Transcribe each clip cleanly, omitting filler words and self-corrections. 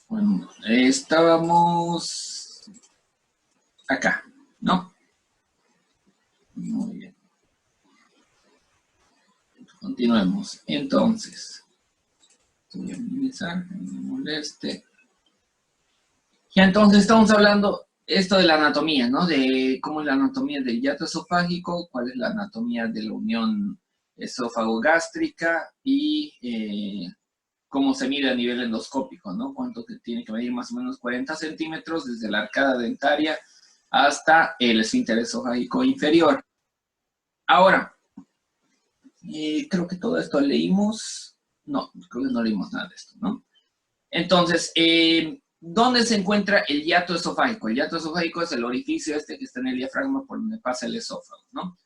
Bueno, estábamos acá, ¿no? Muy bien. Continuemos. Entonces, voy a minimizar, que no me moleste. Ya entonces estamos hablando esto de la anatomía, ¿no? De cómo es la anatomía del hiato esofágico, cuál es la anatomía de la unión esófago-gástrica y cómo se mide a nivel endoscópico, ¿no? Cuánto que tiene que medir más o menos 40 centímetros desde la arcada dentaria hasta el esfínter esofágico inferior. Ahora, creo que todo esto leímos. No, creo que no leímos nada de esto, ¿no? Entonces, ¿dónde se encuentra el hiato esofágico? El hiato esofágico es el orificio este que está en el diafragma por donde pasa el esófago, ¿no?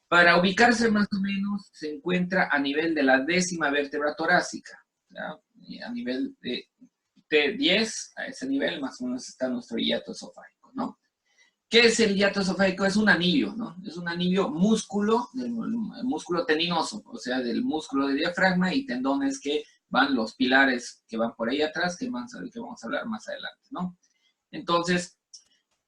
Para ubicarse más o menos, se encuentra a nivel de la 10ª vértebra torácica, ¿ya? A nivel de T10, a ese nivel más o menos está nuestro hiato esofágico, ¿no? ¿Qué es el hiato esofágico? Es un anillo, ¿no? Es un anillo músculo, del músculo tendinoso, o sea, del músculo del diafragma y tendones que van los pilares que van por ahí atrás, que vamos a hablar más adelante, ¿no? Entonces,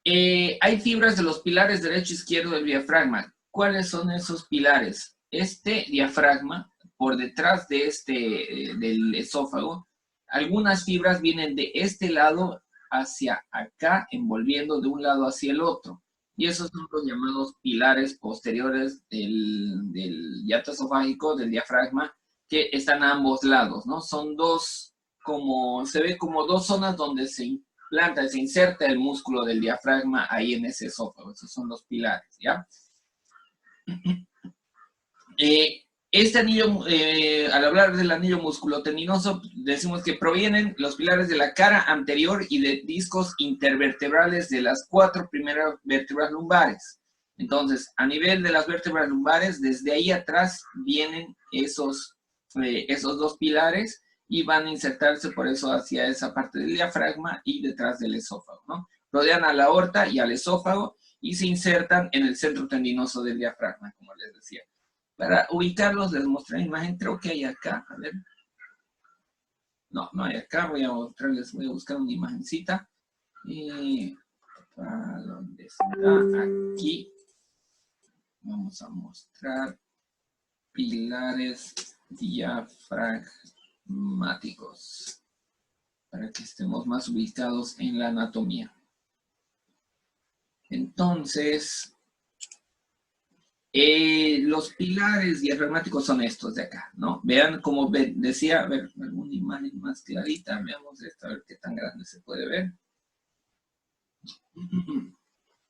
hay fibras de los pilares derecho e izquierdo del diafragma. ¿Cuáles son esos pilares? Este diafragma, por detrás de del esófago, algunas fibras vienen de este lado hacia acá, envolviendo de un lado hacia el otro. Y esos son los llamados pilares posteriores del hiato esofágico, del diafragma, que están a ambos lados, ¿no? Son dos, se ve como dos zonas donde se inserta el músculo del diafragma ahí en ese esófago. Esos son los pilares, ¿ya? Este anillo, al hablar del anillo musculotendinoso, decimos que provienen los pilares de la cara anterior y de discos intervertebrales de las 4 primeras vértebras lumbares. Entonces, a nivel de las vértebras lumbares, desde ahí atrás vienen esos dos pilares y van a insertarse por eso hacia esa parte del diafragma y detrás del esófago, ¿no? Rodean a la aorta y al esófago y se insertan en el centro tendinoso del diafragma, como les decía. Para ubicarlos les mostré la imagen, creo que hay acá, a ver. No, no hay acá, voy a mostrarles, voy a buscar una imagencita. ¿Dónde está? Aquí. Vamos a mostrar pilares diafragmáticos para que estemos más ubicados en la anatomía. Entonces, los pilares diafragmáticos son estos de acá, ¿no? Vean como decía, a ver, alguna imagen más clarita, veamos esto, a ver qué tan grande se puede ver.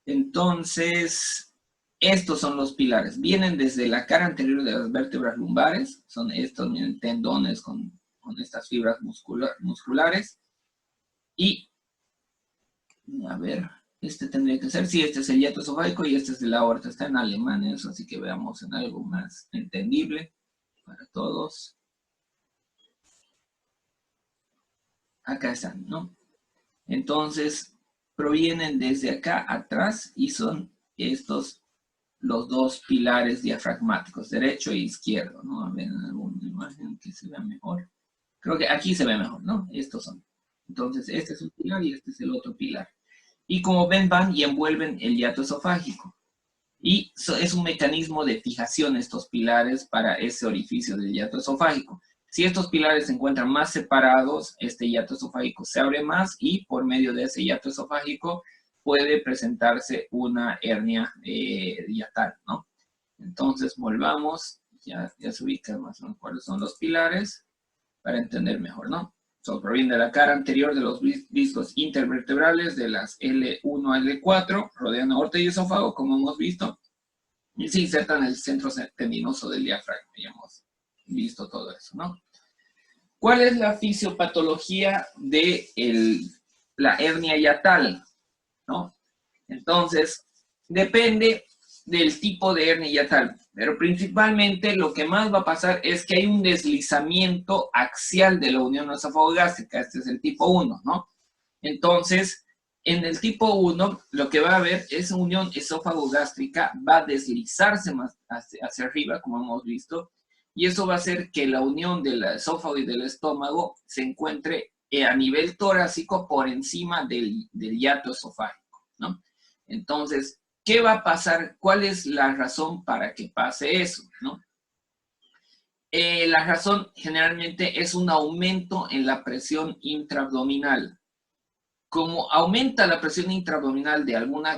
Entonces, estos son los pilares. Vienen desde la cara anterior de las vértebras lumbares, son estos, miren, tendones con estas fibras musculares. Y, a ver, este tendría que ser, sí, este es el hiato esofágico y este es de la aorta, está en alemán eso, así que veamos en algo más entendible para todos. Acá están, ¿no? Entonces, provienen desde acá atrás y son estos los dos pilares diafragmáticos, derecho e izquierdo, ¿no? A ver, alguna imagen que se vea mejor. Creo que aquí se ve mejor, ¿no? Estos son. Entonces, este es un pilar y este es el otro pilar. Y como ven, van y envuelven el hiato esofágico. Y es un mecanismo de fijación estos pilares para ese orificio del hiato esofágico. Si estos pilares se encuentran más separados, este hiato esofágico se abre más y por medio de ese hiato esofágico puede presentarse una hernia hiatal, ¿no? Entonces, volvamos, ya se ubican más o menos cuáles son los pilares para entender mejor, ¿no? Proviene de la cara anterior de los discos intervertebrales de las L1 a L4, rodean aorta y esófago, como hemos visto, y se insertan en el centro tendinoso del diafragma. Ya hemos visto todo eso, ¿no? ¿Cuál es la fisiopatología de la hernia hiatal? ¿No? Entonces, depende del tipo de hernia hiatal, pero principalmente lo que más va a pasar es que hay un deslizamiento axial de la unión esófago-gástrica, este es el tipo 1, ¿no? Entonces, en el tipo 1, lo que va a haber es unión esófago-gástrica, va a deslizarse más hacia arriba, como hemos visto, y eso va a hacer que la unión del esófago y del estómago se encuentre a nivel torácico por encima del hiato esofágico, ¿no? Entonces, ¿qué va a pasar? ¿Cuál es la razón para que pase eso, ¿no? La razón generalmente es un aumento en la presión intraabdominal. Como aumenta la presión intraabdominal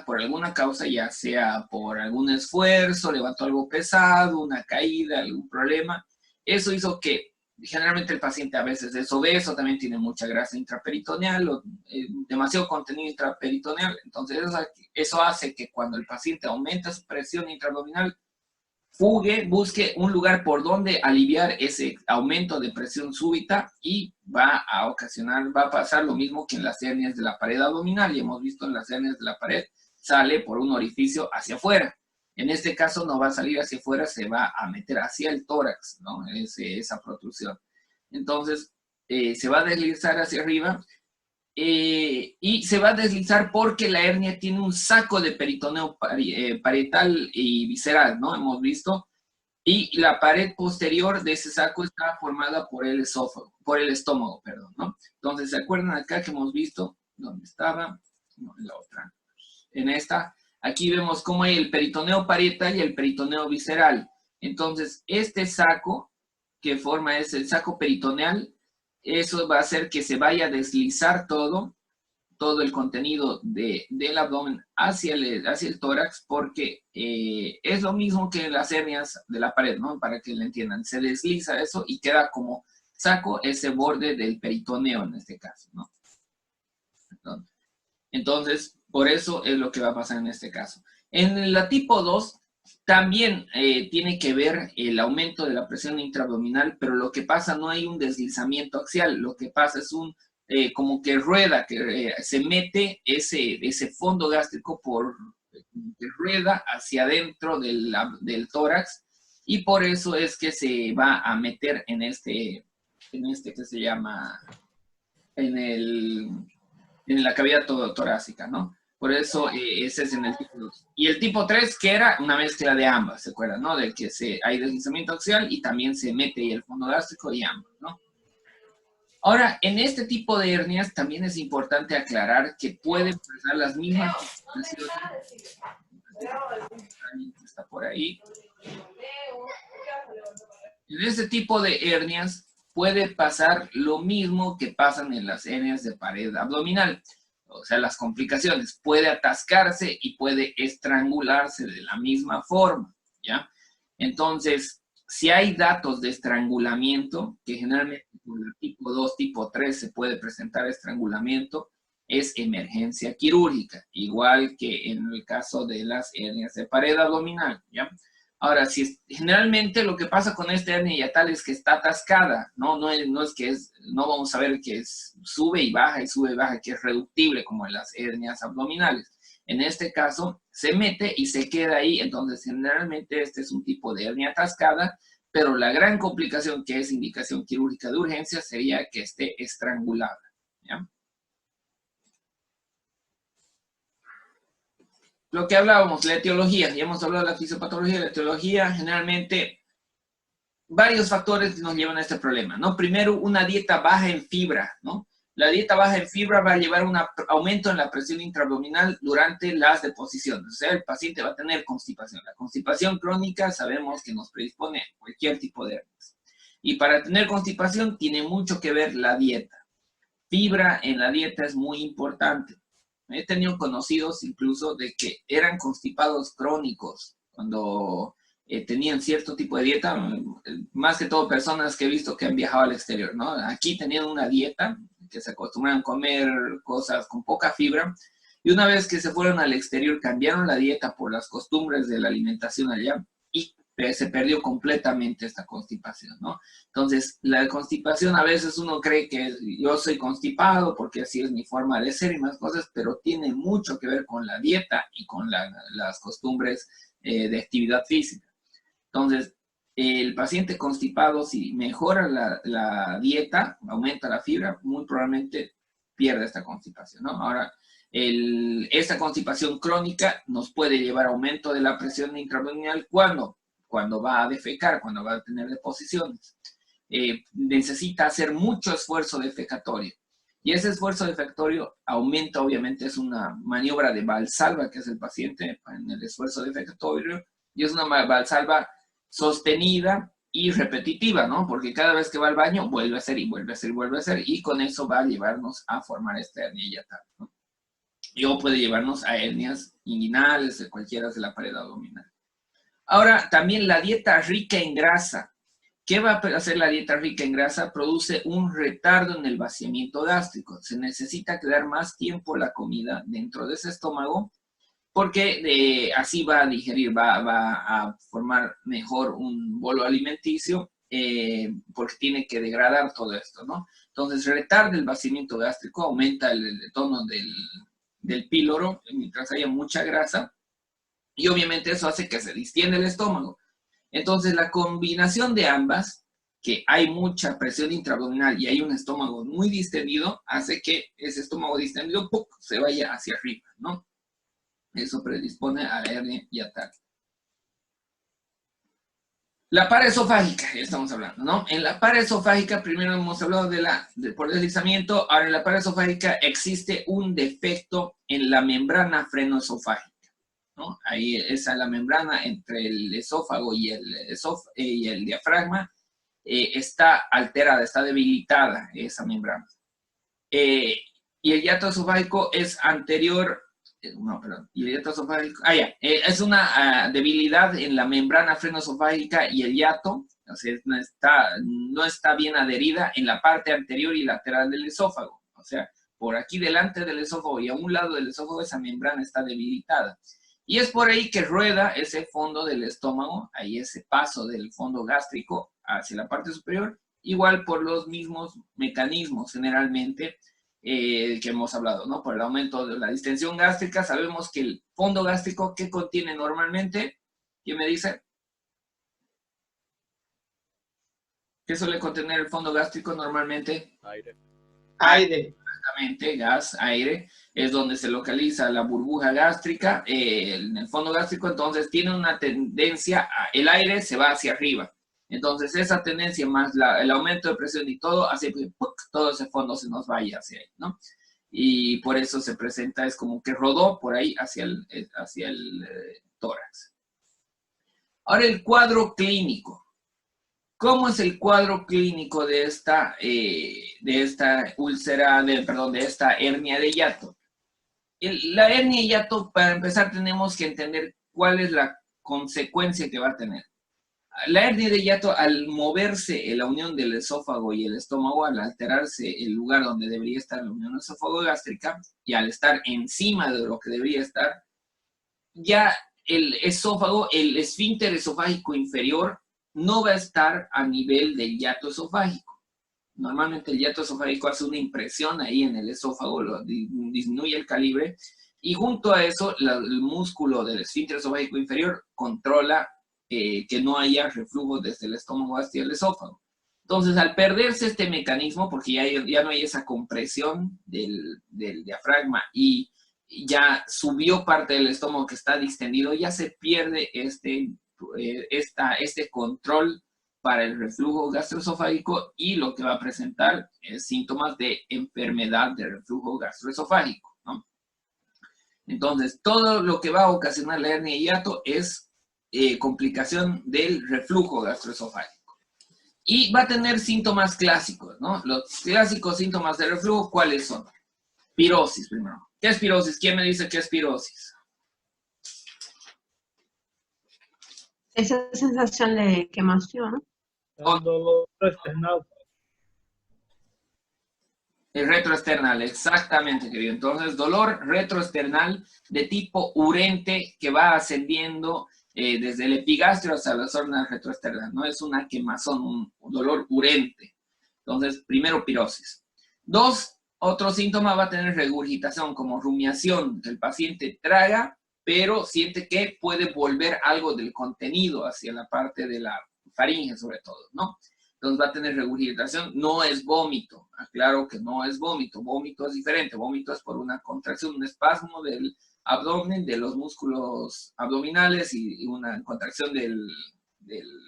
por alguna causa, ya sea por algún esfuerzo, levantó algo pesado, una caída, algún problema, eso hizo que generalmente el paciente a veces es obeso, también tiene mucha grasa intraperitoneal o demasiado contenido intraperitoneal. Entonces eso hace que cuando el paciente aumenta su presión intraabdominal, busque un lugar por donde aliviar ese aumento de presión súbita y va a pasar lo mismo que en las hernias de la pared abdominal, y hemos visto en las hernias de la pared, sale por un orificio hacia afuera. En este caso no va a salir hacia afuera, se va a meter hacia el tórax, ¿no? Esa protrusión. Entonces, se va a deslizar hacia arriba, y se va a deslizar porque la hernia tiene un saco de peritoneo parietal y visceral, ¿no? Hemos visto. Y la pared posterior de ese saco está formada por el estómago, perdón, ¿no? Entonces, ¿se acuerdan acá que hemos visto? ¿Dónde estaba? No, en la otra. En esta. Aquí vemos cómo hay el peritoneo parietal y el peritoneo visceral. Entonces, este saco que forma es el saco peritoneal. Eso va a hacer que se vaya a deslizar todo el contenido del abdomen hacia el tórax, porque es lo mismo que las hernias de la pared, ¿no? Para que lo entiendan. Se desliza eso y queda como saco ese borde del peritoneo en este caso, ¿no? Entonces, por eso es lo que va a pasar en este caso. En la tipo 2, también tiene que ver el aumento de la presión intraabdominal, pero lo que pasa no hay un deslizamiento axial, lo que pasa es como que rueda, que se mete ese fondo gástrico que rueda hacia adentro del tórax, y por eso es que se va a meter en este que se llama, en la cavidad torácica, ¿no? Por eso ese es en el tipo 2. Y el tipo 3, que era una mezcla de ambas, ¿se acuerdan, no? De que hay deslizamiento axial y también se mete ahí el fondo gástrico y ambas, ¿no? Ahora, en este tipo de hernias también es importante aclarar que pueden pasar las mismas complicaciones. Está por ahí. En este tipo de hernias puede pasar lo mismo que pasan en las hernias de pared abdominal. O sea, las complicaciones. Puede atascarse y puede estrangularse de la misma forma, ¿ya? Entonces, si hay datos de estrangulamiento, que generalmente por el tipo 2, tipo 3 se puede presentar estrangulamiento, es emergencia quirúrgica, igual que en el caso de las hernias de pared abdominal, ¿ya? Ahora, generalmente lo que pasa con esta hernia yatal es que está atascada, ¿no? No es que no vamos a ver que sube y baja, que es reductible como en las hernias abdominales. En este caso, se mete y se queda ahí, entonces generalmente este es un tipo de hernia atascada, pero la gran complicación, que es indicación quirúrgica de urgencia, sería que esté estrangulada, ¿ya? Lo que hablábamos, la etiología, ya hemos hablado de la fisiopatología, la etiología, generalmente varios factores nos llevan a este problema, ¿no? Primero, una dieta baja en fibra, ¿no? La dieta baja en fibra va a llevar a un aumento en la presión intraabdominal durante las deposiciones. O sea, el paciente va a tener constipación. La constipación crónica sabemos que nos predispone a cualquier tipo de hernias. Y para tener constipación tiene mucho que ver la dieta. Fibra en la dieta es muy importante. He tenido conocidos incluso de que eran constipados crónicos cuando tenían cierto tipo de dieta, más que todo personas que he visto que han viajado al exterior, ¿no? Aquí tenían una dieta que se acostumbran a comer cosas con poca fibra, y una vez que se fueron al exterior cambiaron la dieta por las costumbres de la alimentación allá y se perdió completamente esta constipación, ¿no? Entonces, la constipación a veces uno cree que yo soy constipado porque así es mi forma de ser y más cosas, pero tiene mucho que ver con la dieta y con las costumbres de actividad física. Entonces, el paciente constipado, si mejora la dieta, aumenta la fibra, muy probablemente pierde esta constipación, ¿no? Ahora, esta constipación crónica nos puede llevar a aumento de la presión intraabdominal cuando va a defecar, cuando va a tener deposiciones. Necesita hacer mucho esfuerzo defecatorio. Y ese esfuerzo defectorio aumenta, obviamente, es una maniobra de Valsalva que hace el paciente en el esfuerzo defectorio, y es una Valsalva sostenida y repetitiva, ¿no? Porque cada vez que va al baño, vuelve a hacer y vuelve a hacer y vuelve a hacer, y con eso va a llevarnos a formar esta hernia hiatal, ¿no? Y o puede llevarnos a hernias inguinales, de cualquiera de la pared abdominal. Ahora, también la dieta rica en grasa. ¿Qué va a hacer la dieta rica en grasa? Produce un retardo en el vaciamiento gástrico. Se necesita quedar más tiempo la comida dentro de ese estómago porque así va a digerir, va a formar mejor un bolo alimenticio porque tiene que degradar todo esto, ¿no? Entonces retarda el vaciamiento gástrico, aumenta el tono del píloro mientras haya mucha grasa y obviamente eso hace que se distienda el estómago. Entonces, la combinación de ambas, que hay mucha presión intraabdominal y hay un estómago muy distendido, hace que ese estómago distendido ¡puc!, se vaya hacia arriba, ¿no? Eso predispone a la hernia hiatal. La paraesofágica, ya estamos hablando, ¿no? En la paraesofágica, primero hemos hablado por deslizamiento, ahora en la paraesofágica existe un defecto en la membrana frenoesofágica, ¿no? Ahí esa la membrana entre el esófago y el diafragma está alterada, está debilitada esa membrana. Y el hiato esofágico es anterior, no, perdón, y el hiato esofágico, es una debilidad en la membrana frenoesofágica y el hiato, o sea, no está bien adherida en la parte anterior y lateral del esófago, o sea, por aquí delante del esófago y a un lado del esófago esa membrana está debilitada. Y es por ahí que rueda ese fondo del estómago, ahí ese paso del fondo gástrico hacia la parte superior, igual por los mismos mecanismos generalmente que hemos hablado, ¿no? Por el aumento de la distensión gástrica, sabemos que el fondo gástrico, ¿qué contiene normalmente? ¿Quién me dice? ¿Qué suele contener el fondo gástrico normalmente? Aire. Aire. Exactamente, gas, aire, es donde se localiza la burbuja gástrica, en el fondo gástrico, entonces tiene una tendencia, el aire se va hacia arriba, entonces esa tendencia más el aumento de presión y todo, hace que todo ese fondo se nos vaya hacia ahí, ¿no? Y por eso se presenta, es como que rodó por ahí hacia el tórax. Ahora el cuadro clínico. ¿Cómo es el cuadro clínico de esta úlcera, de esta hernia de hiato? La hernia de hiato, para empezar, tenemos que entender cuál es la consecuencia que va a tener. La hernia de hiato, al moverse la unión del esófago y el estómago, al alterarse el lugar donde debería estar la unión esófago-gástrica, y al estar encima de lo que debería estar, ya el esófago, el esfínter esofágico inferior, no va a estar a nivel del hiato esofágico. Normalmente el hiato esofágico hace una impresión ahí en el esófago, disminuye el calibre, y junto a eso el músculo del esfínter esofágico inferior controla que no haya reflujo desde el estómago hacia el esófago. Entonces, al perderse este mecanismo, porque ya no hay esa compresión del diafragma y ya subió parte del estómago que está distendido, ya se pierde este control para el reflujo gastroesofágico y lo que va a presentar es síntomas de enfermedad de reflujo gastroesofágico, ¿no? Entonces, todo lo que va a ocasionar la hernia de hiato es complicación del reflujo gastroesofágico. Y va a tener síntomas clásicos, ¿no? Los clásicos síntomas de reflujo, ¿cuáles son? Pirosis, primero. ¿Qué es pirosis? ¿Quién me dice qué es pirosis? Esa sensación de quemación. El dolor external. El retroesternal, exactamente, querido. Entonces, dolor retroesternal de tipo urente que va ascendiendo desde el epigastrio hasta la zona retroesternal. No es una quemazón, un dolor urente. Entonces, primero pirosis. Dos, otro síntoma va a tener regurgitación, como rumiación. El paciente traga, pero siente que puede volver algo del contenido hacia la parte de la faringe, sobre todo, ¿no? Entonces va a tener regurgitación, no es vómito, aclaro que no es vómito es diferente, vómito es por una contracción, un espasmo del abdomen, de los músculos abdominales y una contracción del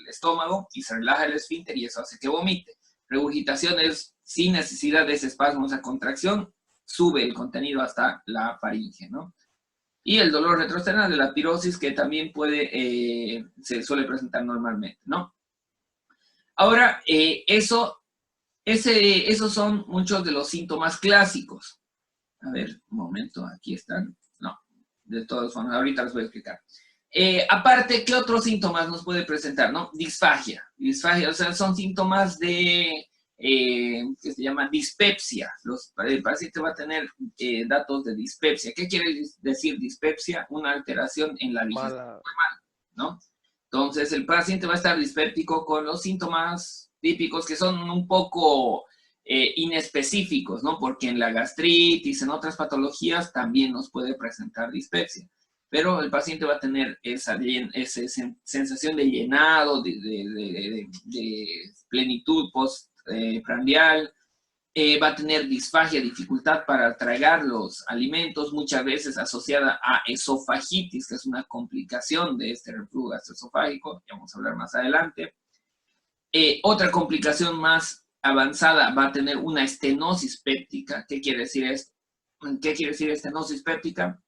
estómago y se relaja el esfínter y eso hace que vomite. regurgitación es sin necesidad de ese espasmo, esa contracción, sube el contenido hasta la faringe, ¿no? Y el dolor retroesternal de la pirosis, que también se suele presentar normalmente, ¿no? Ahora, esos son muchos de los síntomas clásicos. A ver, un momento, aquí están. No, de todas formas, ahorita les voy a explicar. Aparte, ¿qué otros síntomas nos puede presentar, no? Disfagia. Disfagia, o sea, son síntomas de, que se llama dispepsia. El paciente va a tener datos de dispepsia. ¿Qué quiere decir dispepsia? Una alteración en la digestión normal, ¿no? Entonces, el paciente va a estar dispéptico con los síntomas típicos que son un poco inespecíficos, ¿no? Porque en la gastritis, en otras patologías, también nos puede presentar dispepsia. Pero el paciente va a tener esa sensación de llenado, de plenitud postprandial, va a tener disfagia, dificultad para tragar los alimentos, muchas veces asociada a esofagitis, que es una complicación de este reflujo gastroesofágico, ya vamos a hablar más adelante. Otra complicación más avanzada va a tener una estenosis péptica. ¿Qué quiere decir esto? ¿Qué quiere decir estenosis péptica?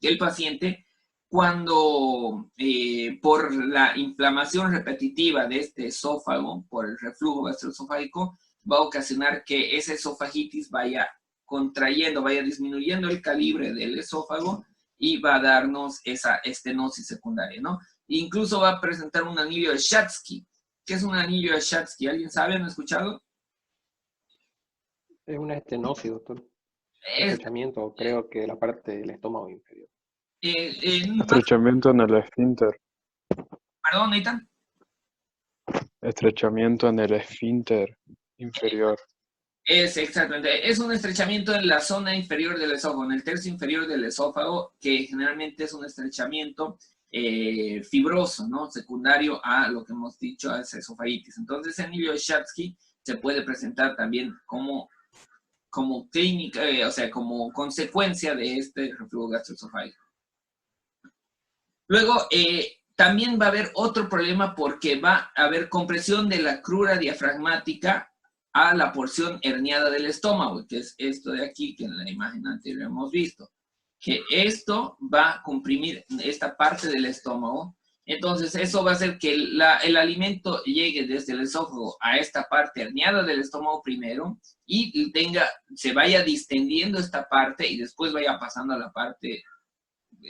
Que el paciente, cuando por la inflamación repetitiva de este esófago, por el reflujo gastroesofágico, va a ocasionar que esa esofagitis vaya contrayendo, vaya disminuyendo el calibre del esófago y va a darnos esa estenosis secundaria, ¿no? Incluso va a presentar un anillo de Schatzky. ¿Qué es un anillo de Schatzky? ¿Alguien sabe? ¿Han escuchado? Es una estenosis, doctor. Estrechamiento, creo que de la parte del estómago inferior. Estrechamiento en el esfínter. Perdón, Nathan. Estrechamiento en el esfínter inferior. Es exactamente, es un estrechamiento en la zona inferior del esófago, en el tercio inferior del esófago, que generalmente es un estrechamiento fibroso, ¿no? Secundario a lo que hemos dicho, a esa esofagitis. Entonces, el anillo de Schatzky se puede presentar también como clínica, o sea, como consecuencia de este reflujo gastroesofágico. Luego, también va a haber otro problema porque va a haber compresión de la crura diafragmática a la porción herniada del estómago, que es esto de aquí, que en la imagen anterior hemos visto. Que esto va a comprimir esta parte del estómago. Entonces, eso va a hacer que el alimento llegue desde el esófago a esta parte herniada del estómago primero y se vaya distendiendo esta parte y después vaya pasando a la parte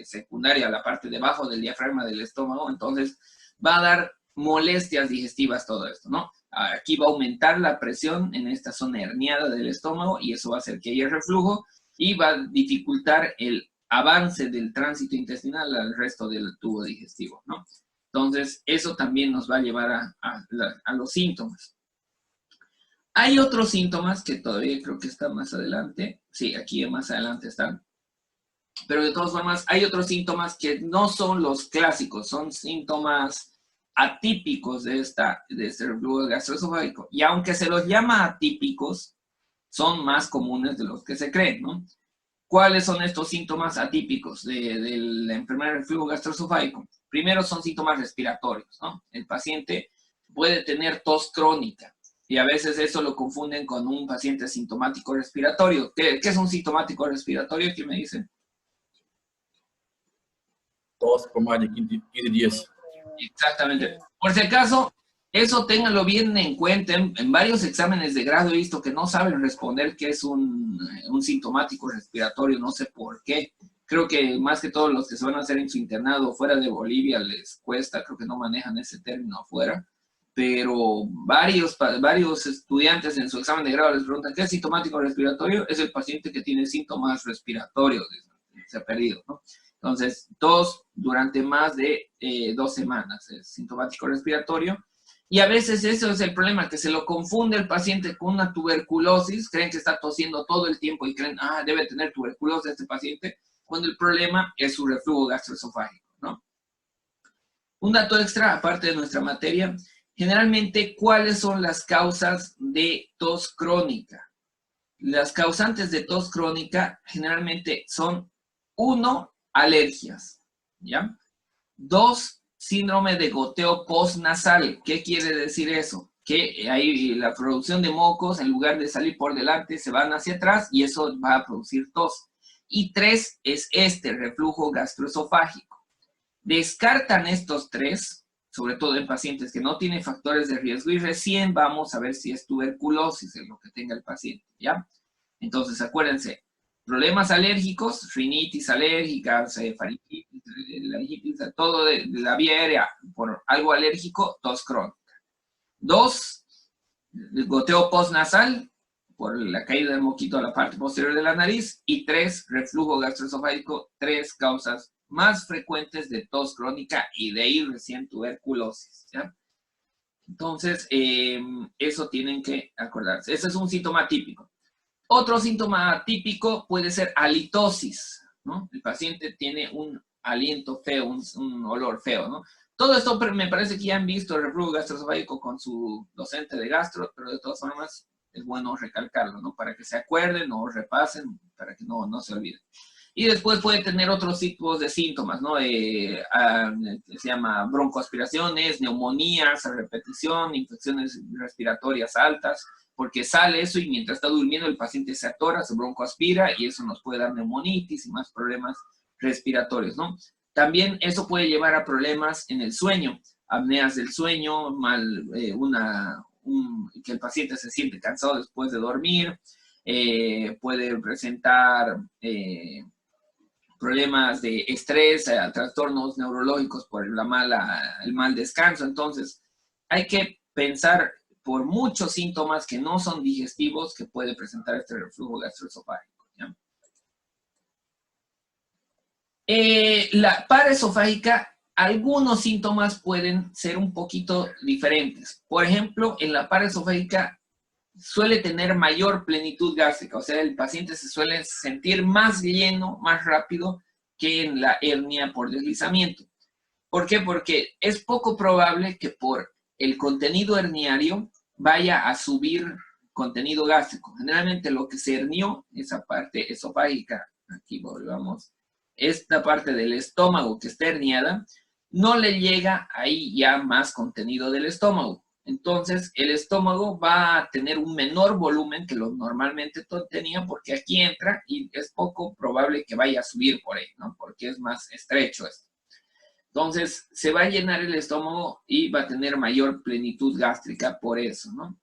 secundaria, a la parte debajo del diafragma del estómago. Entonces, va a dar molestias digestivas todo esto, ¿no? Aquí va a aumentar la presión en esta zona herniada del estómago y eso va a hacer que haya reflujo y va a dificultar el avance del tránsito intestinal al resto del tubo digestivo, ¿no? Entonces, eso también nos va a llevar a los síntomas. Hay otros síntomas que todavía creo que están más adelante. Sí, aquí más adelante están. Pero de todas formas, hay otros síntomas que no son los clásicos, son síntomas atípicos de este reflujo gastroesofágico. Y aunque se los llama atípicos, son más comunes de los que se creen, ¿no? ¿Cuáles son estos síntomas atípicos de la enfermedad del reflujo gastroesofágico? Primero son síntomas respiratorios, ¿no? El paciente puede tener tos crónica y a veces eso lo confunden con un paciente sintomático respiratorio. ¿Qué es un sintomático respiratorio? ¿Quién me dice? Tos por más de 15 días. Exactamente. Por si acaso, eso ténganlo bien en cuenta. En varios exámenes de grado he visto que no saben responder qué es un sintomático respiratorio, no sé por qué. Creo que más que todos los que se van a hacer en su internado fuera de Bolivia les cuesta, creo que no manejan ese término afuera. Pero varios estudiantes en su examen de grado les preguntan, ¿qué es sintomático respiratorio? Es el paciente que tiene síntomas respiratorios, se ha perdido, ¿no? Entonces, tos durante más de 2 semanas es sintomático respiratorio. Y a veces eso es el problema, que se lo confunde el paciente con una tuberculosis, creen que está tosiendo todo el tiempo y creen, debe tener tuberculosis este paciente, cuando el problema es su reflujo gastroesofágico, ¿no? Un dato extra, aparte de nuestra materia, generalmente, ¿cuáles son las causas de tos crónica? Las causantes de tos crónica generalmente son 1, alergias, ¿ya? 2, síndrome de goteo postnasal. ¿Qué quiere decir eso? que ahí la producción de mocos, en lugar de salir por delante, se van hacia atrás y eso va a producir tos. Y 3 es reflujo gastroesofágico. Descartan estos 3, sobre todo en pacientes que no tienen factores de riesgo, y recién vamos a ver si es tuberculosis en lo que tenga el paciente, ¿ya? Entonces, acuérdense, problemas alérgicos, rinitis alérgica, faringitis, laringitis, todo de la vía aérea por algo alérgico, tos crónica. 2, goteo postnasal, por la caída del moquito a la parte posterior de la nariz. Y 3, reflujo gastroesofágico, 3 causas más frecuentes de tos crónica y de ahí recién tuberculosis, ¿ya? Entonces, eso tienen que acordarse. Ese es un síntoma típico. Otro síntoma típico puede ser halitosis, ¿no? El paciente tiene un aliento feo, un olor feo, ¿no? Todo esto me parece que ya han visto el reflujo gastroesofágico con su docente de gastro, pero de todas formas es bueno recalcarlo, ¿no? Para que se acuerden o repasen, para que no se olviden. Y después puede tener otros tipos de síntomas, ¿no? Se llama broncoaspiraciones, neumonías a repetición, infecciones respiratorias altas, porque sale eso y mientras está durmiendo el paciente se atora, se broncoaspira y eso nos puede dar neumonitis y más problemas respiratorios, ¿no? También eso puede llevar a problemas en el sueño, apneas del sueño, que el paciente se siente cansado después de dormir, puede presentar problemas de estrés, trastornos neurológicos por el mal descanso. Entonces, hay que pensar por muchos síntomas que no son digestivos que puede presentar este reflujo gastroesofágico, ¿ya? La paraesofágica, algunos síntomas pueden ser un poquito diferentes. Por ejemplo, en la paraesofágica suele tener mayor plenitud gástrica, o sea, el paciente se suele sentir más lleno, más rápido que en la hernia por deslizamiento. ¿Por qué? Porque es poco probable que por el contenido herniario vaya a subir contenido gástrico. Generalmente lo que se hernió, esa parte esofágica, aquí volvamos, esta parte del estómago que está herniada, no le llega ahí ya más contenido del estómago. Entonces, el estómago va a tener un menor volumen que lo normalmente tenía porque aquí entra y es poco probable que vaya a subir por ahí, ¿no? Porque es más estrecho esto. Entonces, se va a llenar el estómago y va a tener mayor plenitud gástrica por eso, ¿no?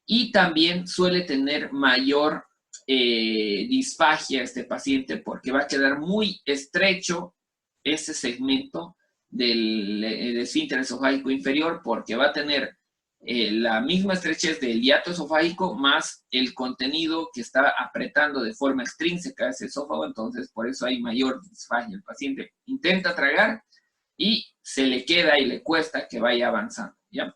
Y también suele tener mayor disfagia este paciente porque va a quedar muy estrecho ese segmento del esfínter esofágico inferior porque va a tener la misma estrechez del hiato esofágico más el contenido que está apretando de forma extrínseca ese esófago, entonces por eso hay mayor disfagia. El paciente intenta tragar y se le queda y le cuesta que vaya avanzando, ¿ya?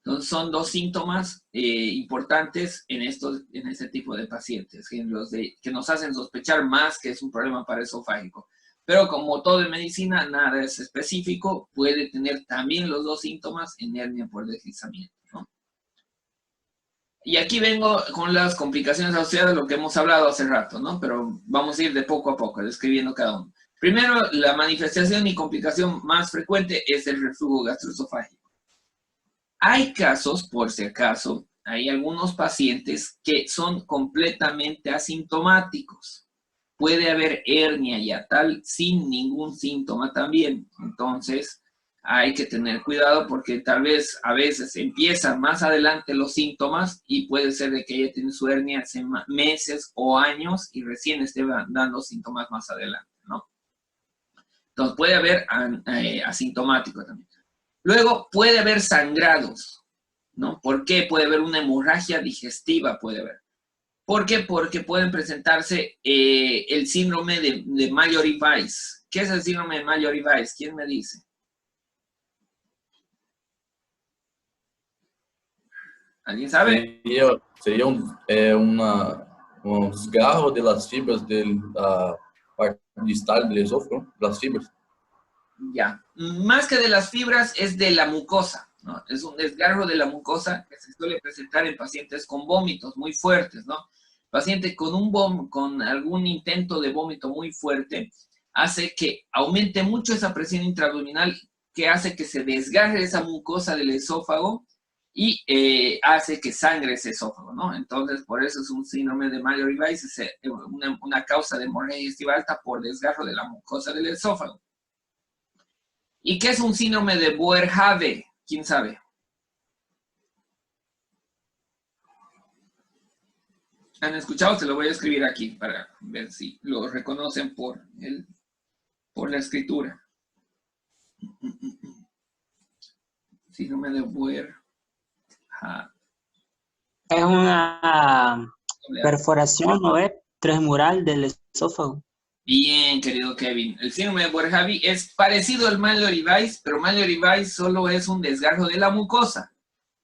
Entonces son dos síntomas importantes en este tipo de pacientes, que nos hacen sospechar más que es un problema paraesofágico. Pero como todo en medicina, nada es específico, puede tener también los dos síntomas en hernia por deslizamiento, ¿no? Y aquí vengo con las complicaciones asociadas a lo que hemos hablado hace rato, ¿no? Pero vamos a ir de poco a poco, describiendo cada uno. Primero, la manifestación y complicación más frecuente es el reflujo gastroesofágico. Hay casos, por si acaso, hay algunos pacientes que son completamente asintomáticos. Puede haber hernia yatal sin ningún síntoma también. Entonces, hay que tener cuidado porque tal vez a veces empiezan más adelante los síntomas y puede ser de que ella tiene su hernia hace meses o años y recién esté dando síntomas más adelante, ¿no? Entonces, puede haber asintomático también. Luego, puede haber sangrados, ¿no? ¿Por qué? Puede haber una hemorragia digestiva, puede haber. ¿Por qué? Porque pueden presentarse el síndrome de Mallory-Weiss. ¿Qué es el síndrome de Mallory-Weiss? ¿Quién me dice? ¿Alguien sabe? Sería un desgarro de las fibras de la parte distal del esófago, las fibras. Ya. Más que de las fibras, es de la mucosa, ¿no? Es un desgarro de la mucosa que se suele presentar en pacientes con vómitos muy fuertes, ¿no? Paciente con algún intento de vómito muy fuerte hace que aumente mucho esa presión intraabdominal que hace que se desgarre esa mucosa del esófago y hace que sangre ese esófago, ¿no? Entonces, por eso es un síndrome de Mallory-Weiss, es una causa de hemorragia digestiva alta por desgarro de la mucosa del esófago. ¿Y qué es un síndrome de Boerhaave? ¿Quién sabe? ¿Han escuchado? Se lo voy a escribir aquí para ver si lo reconocen por la escritura. Síndrome de Boerhaave. Es una perforación o transmural del esófago. Bien, querido Kevin. El síndrome de Boerhaave es parecido al Mallory-Weiss, pero Mallory-Weiss solo es un desgarro de la mucosa.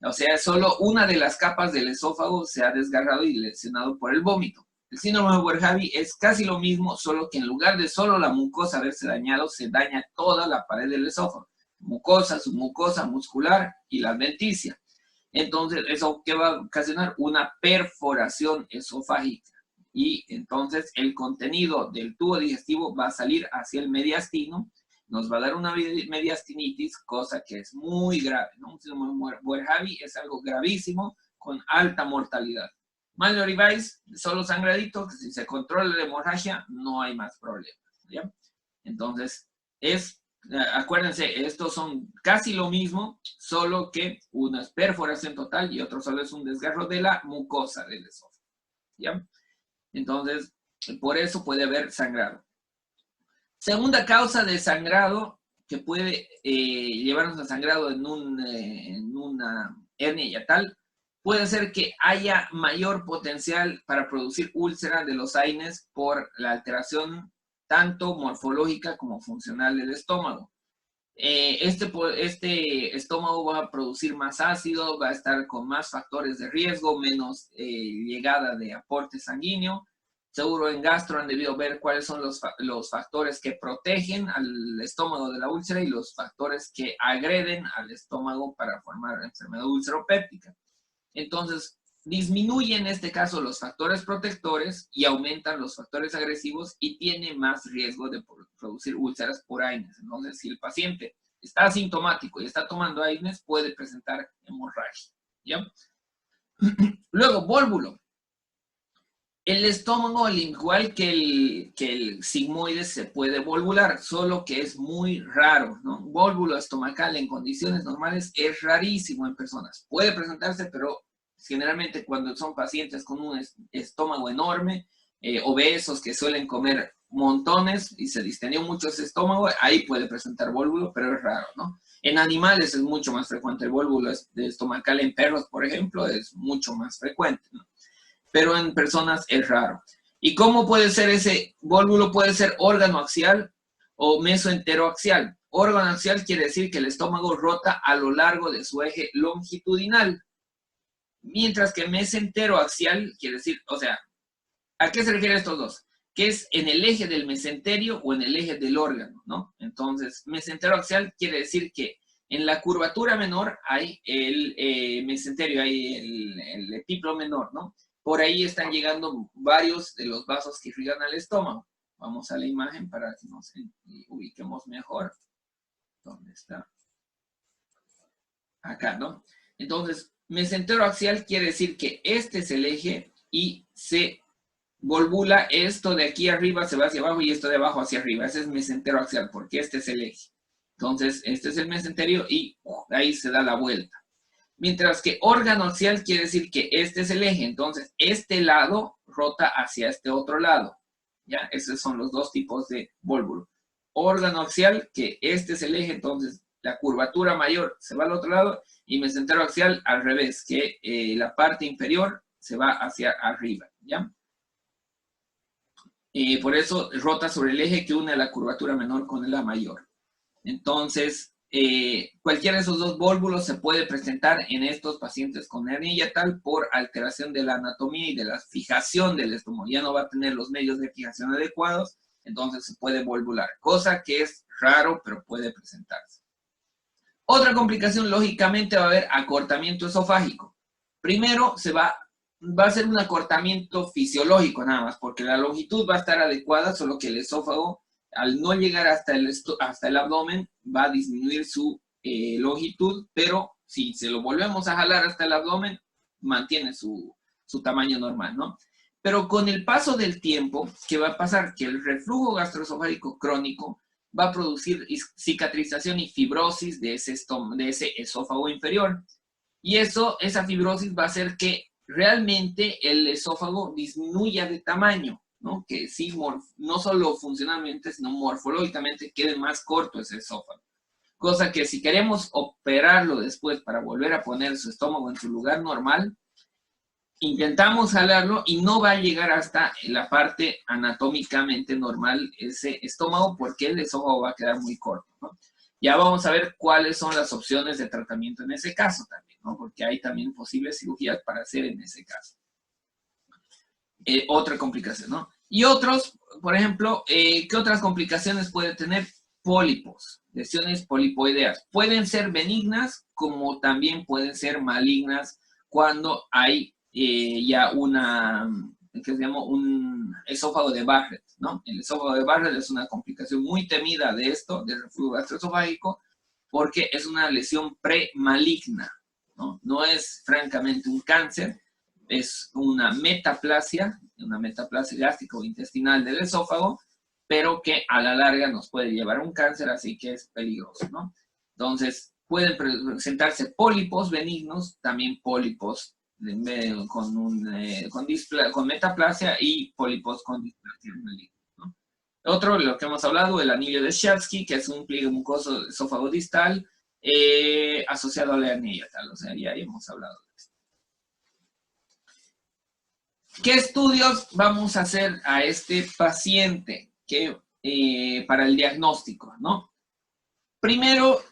O sea, solo una de las capas del esófago se ha desgarrado y lesionado por el vómito. El síndrome de Boerhaave es casi lo mismo, solo que en lugar de solo la mucosa haberse dañado, se daña toda la pared del esófago. Mucosa, submucosa, muscular y la adventicia. Entonces, ¿eso qué va a ocasionar? Una perforación esofágica. Y entonces el contenido del tubo digestivo va a salir hacia el mediastino, nos va a dar una mediastinitis, cosa que es muy grave, ¿no? Un síndrome de Boerhaave es algo gravísimo, con alta mortalidad. Mallory-Weiss, solo sangradito, que si se controla la hemorragia, no hay más problemas, ¿ya? Entonces, acuérdense, estos son casi lo mismo, solo que uno es perforación total y otro solo es un desgarro de la mucosa del esófago, ¿ya? Entonces, por eso puede haber sangrado. Segunda causa de sangrado que puede llevarnos a sangrado en una hernia hiatal, puede ser que haya mayor potencial para producir úlcera de los AINES por la alteración tanto morfológica como funcional del estómago. Este estómago va a producir más ácido, va a estar con más factores de riesgo, menos llegada de aporte sanguíneo. Seguro en gastro han debido ver cuáles son los factores que protegen al estómago de la úlcera y los factores que agreden al estómago para formar enfermedad ulceropéptica. Entonces, disminuye en este caso los factores protectores y aumentan los factores agresivos y tiene más riesgo de producir úlceras por AINES. Entonces, si el paciente está asintomático y está tomando AINES, puede presentar hemorragia, ¿ya? Luego, vólvulo. El estómago, al igual que el sigmoides, se puede volvular, solo que es muy raro, ¿no? Vólvulo estomacal en condiciones normales es rarísimo en personas. Puede presentarse, pero generalmente cuando son pacientes con un estómago enorme, obesos que suelen comer montones y se distendió mucho ese estómago, ahí puede presentar vólvulo, pero es raro, ¿no? En animales es mucho más frecuente el vólvulo estomacal, en perros, por ejemplo, es mucho más frecuente, ¿no? Pero en personas es raro. ¿Y cómo puede ser ese vólvulo? Puede ser órgano axial o mesoenteroaxial. Órgano axial quiere decir que el estómago rota a lo largo de su eje longitudinal. Mientras que mesenteroaxial quiere decir, o sea, ¿a qué se refieren estos dos? Que es en el eje del mesenterio o en el eje del órgano, ¿no? Entonces, mesenteroaxial quiere decir que en la curvatura menor hay el mesenterio, hay el epíplo menor, ¿no? Por ahí están llegando varios de los vasos que irrigan al estómago. Vamos a la imagen para que nos ubiquemos mejor. ¿Dónde está? Acá, ¿no? Entonces, mesenteroaxial quiere decir que este es el eje y se volvula, esto de aquí arriba se va hacia abajo y esto de abajo hacia arriba. Ese es mesenteroaxial porque este es el eje. Entonces, este es el mesenterio y ahí se da la vuelta. Mientras que órgano axial quiere decir que este es el eje, entonces este lado rota hacia este otro lado. ¿Ya? Esos son los dos tipos de vólvulo. Órgano axial, que este es el eje, entonces la curvatura mayor se va al otro lado, y mesenteroaxial al revés, que la parte inferior se va hacia arriba. ¿Ya? Por eso rota sobre el eje que une la curvatura menor con la mayor. Entonces, cualquiera de esos dos vólvulos se puede presentar en estos pacientes con hernia hiatal por alteración de la anatomía y de la fijación del estómago. Ya no va a tener los medios de fijación adecuados, entonces se puede volvular, cosa que es raro, pero puede presentarse. Otra complicación, lógicamente, va a haber acortamiento esofágico. Primero, va a ser un acortamiento fisiológico nada más, porque la longitud va a estar adecuada, solo que el esófago, al no llegar hasta el abdomen, va a disminuir su longitud, pero Si se lo volvemos a jalar hasta el abdomen, mantiene su tamaño normal, ¿no? Pero con el paso del tiempo, ¿qué va a pasar? Que el reflujo gastroesofágico crónico va a producir cicatrización y fibrosis de ese esófago inferior. Y esa fibrosis va a hacer que realmente el esófago disminuya de tamaño, ¿no? Que sí, no solo funcionalmente, sino morfológicamente quede más corto ese esófago. Cosa que si queremos operarlo después para volver a poner su estómago en su lugar normal, intentamos jalarlo y no va a llegar hasta la parte anatómicamente normal ese estómago porque el esófago va a quedar muy corto, ¿no? Ya vamos a ver cuáles son las opciones de tratamiento en ese caso también, ¿no? Porque hay también posibles cirugías para hacer en ese caso. Otra complicación, ¿no? Y otros, por ejemplo, ¿qué otras complicaciones puede tener? Pólipos, lesiones polipoideas. Pueden ser benignas como también pueden ser malignas cuando hay ya que se llama un esófago de Barrett, ¿no? El esófago de Barrett es una complicación muy temida de esto, del reflujo gastroesofágico, porque es una lesión premaligna, ¿no? No es francamente un cáncer, es una metaplasia gástrica o intestinal del esófago, pero que a la larga nos puede llevar a un cáncer, así que es peligroso, ¿no? Entonces, pueden presentarse pólipos benignos, también pólipos con metaplasia y pólipos con displasia maligna, ¿no? Otro, lo que hemos hablado, el anillo de Schiavsky, que es un pliegue mucoso esófago distal asociado a la hernia yatal, o sea, ya hemos hablado de esto. ¿Qué estudios vamos a hacer a este paciente para el diagnóstico, ¿no? Primero,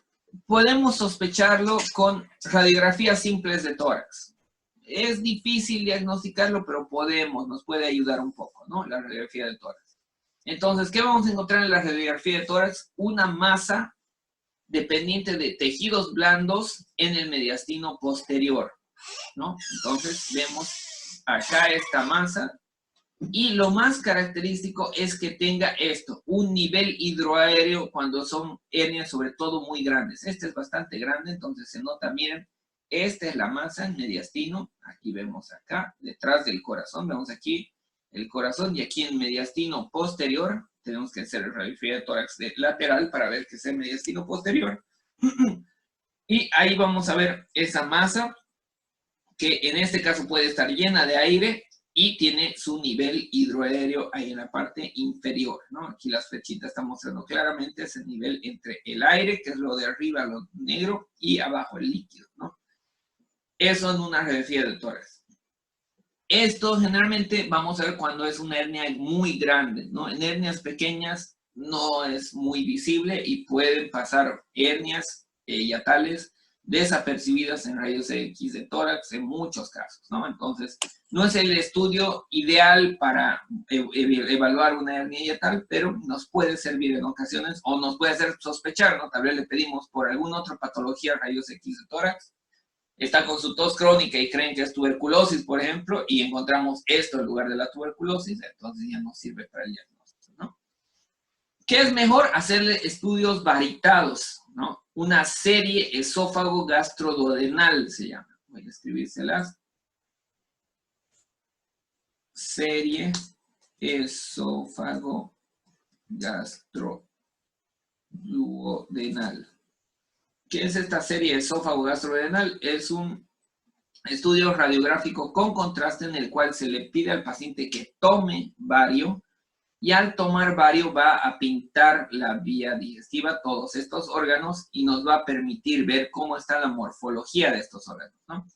podemos sospecharlo con radiografías simples de tórax. Es difícil diagnosticarlo, pero nos puede ayudar un poco, ¿no? La radiografía de tórax. Entonces, ¿qué vamos a encontrar en la radiografía de tórax? Una masa dependiente de tejidos blandos en el mediastino posterior, ¿no? Entonces, vemos acá esta masa. Y lo más característico es que tenga esto, un nivel hidroaéreo cuando son hernias, sobre todo muy grandes. Este es bastante grande, entonces se nota, miren, esta es la masa en mediastino. Aquí vemos acá, detrás del corazón, vemos aquí el corazón y aquí en mediastino posterior, tenemos que hacer el radiografía de tórax lateral para ver que es el mediastino posterior. Y ahí vamos a ver esa masa, que en este caso puede estar llena de aire y tiene su nivel hidroaéreo ahí en la parte inferior, ¿no? Aquí las flechitas están mostrando claramente ese nivel entre el aire, que es lo de arriba, lo negro, y abajo el líquido, ¿no? Eso en una radiografía de tórax. Esto generalmente vamos a ver cuando es una hernia muy grande, ¿no? En hernias pequeñas no es muy visible y pueden pasar hernias yatales desapercibidas en rayos X de tórax en muchos casos, ¿no? Entonces, no es el estudio ideal para evaluar una hernia yatal, pero nos puede servir en ocasiones o nos puede hacer sospechar, ¿no? Tal vez le pedimos por alguna otra patología rayos X de tórax, está con su tos crónica y creen que es tuberculosis, por ejemplo, y encontramos esto en lugar de la tuberculosis, entonces ya no sirve para el diagnóstico, ¿no? ¿Qué es mejor? Hacerle estudios varitados, ¿no? Una serie esófago gastroduodenal se llama. Voy a escribírselas. Serie esófago gastroduodenal. ¿Qué es esta serie esófago gastroduodenal? Es un estudio radiográfico con contraste en el cual se le pide al paciente que tome bario y al tomar bario va a pintar la vía digestiva, todos estos órganos, y nos va a permitir ver cómo está la morfología de estos órganos, ¿no?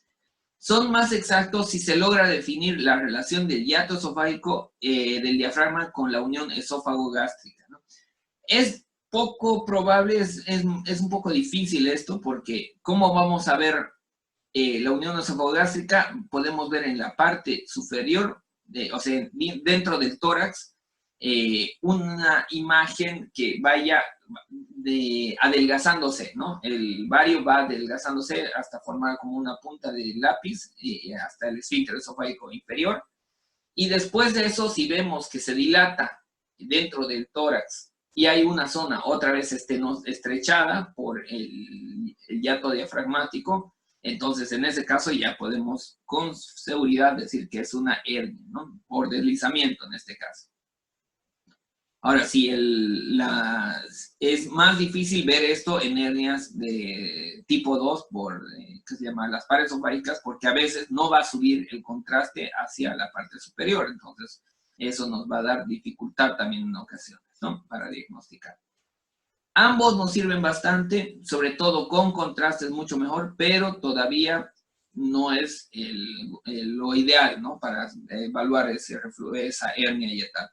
Son más exactos si se logra definir la relación del hiato esofágico del diafragma con la unión esófago-gástrica, ¿no? Es poco probable, es un poco difícil esto, porque ¿cómo vamos a ver la unión esófago-gástrica? Podemos ver en la parte superior, o sea, dentro del tórax, una imagen que vaya adelgazándose, ¿no? El bario va adelgazándose hasta formar como una punta de lápiz hasta el esfínter esofágico inferior. Y después de eso, si vemos que se dilata dentro del tórax y hay una zona otra vez estrechada por el hiato diafragmático, Entonces, en ese caso ya podemos con seguridad decir que es una hernia, ¿no? Por deslizamiento en este caso. Ahora, sí, es más difícil ver esto en hernias de tipo 2 por, ¿qué se llama? Las paredes esofágicas, porque a veces no va a subir el contraste hacia la parte superior. Entonces, eso nos va a dar dificultad también en ocasiones, ¿no? Para diagnosticar. Ambos nos sirven bastante, sobre todo con contraste es mucho mejor, pero todavía no es lo ideal, ¿no? Para evaluar esa hernia y tal.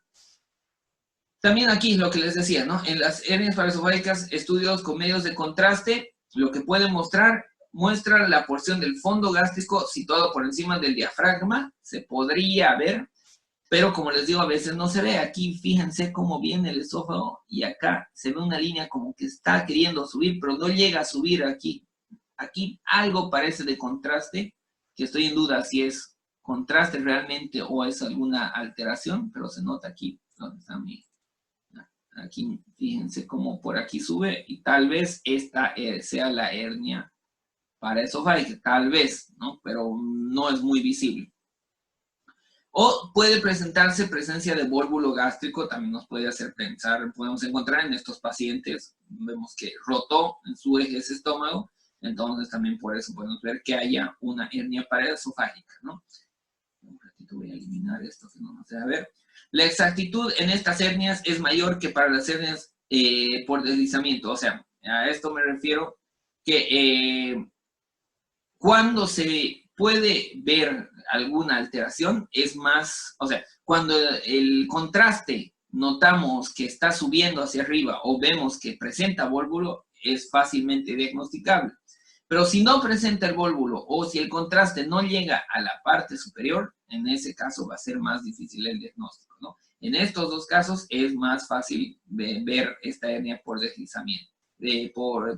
También aquí lo que les decía, ¿no? En las hernias paraesofágicas, estudios con medios de contraste, lo que pueden mostrar, muestra la porción del fondo gástrico situado por encima del diafragma, se podría ver, pero como les digo, a veces no se ve. Aquí fíjense cómo viene el esófago y acá se ve una línea como que está queriendo subir, pero no llega a subir aquí. Aquí algo parece de contraste, que estoy en duda si es contraste realmente o es alguna alteración, pero se nota aquí donde está mi... Aquí fíjense cómo por aquí sube y tal vez esta sea la hernia paraesofágica, tal vez, ¿no? Pero no es muy visible. O puede presentarse presencia de vólvulo gástrico, también nos puede hacer pensar, podemos encontrar en estos pacientes, vemos que rotó en su eje ese estómago, entonces también por eso podemos ver que haya una hernia paraesofágica, ¿no? Un ratito voy a eliminar esto que no nos deja ver. La exactitud en estas hernias es mayor que para las hernias por deslizamiento. O sea, a esto me refiero que cuando se puede ver alguna alteración es más, o sea, cuando el contraste notamos que está subiendo hacia arriba o vemos que presenta vólvulo, es fácilmente diagnosticable. Pero si no presenta el vólvulo o si el contraste no llega a la parte superior, en ese caso va a ser más difícil el diagnóstico, ¿no? En estos dos casos es más fácil ver esta hernia por deslizamiento,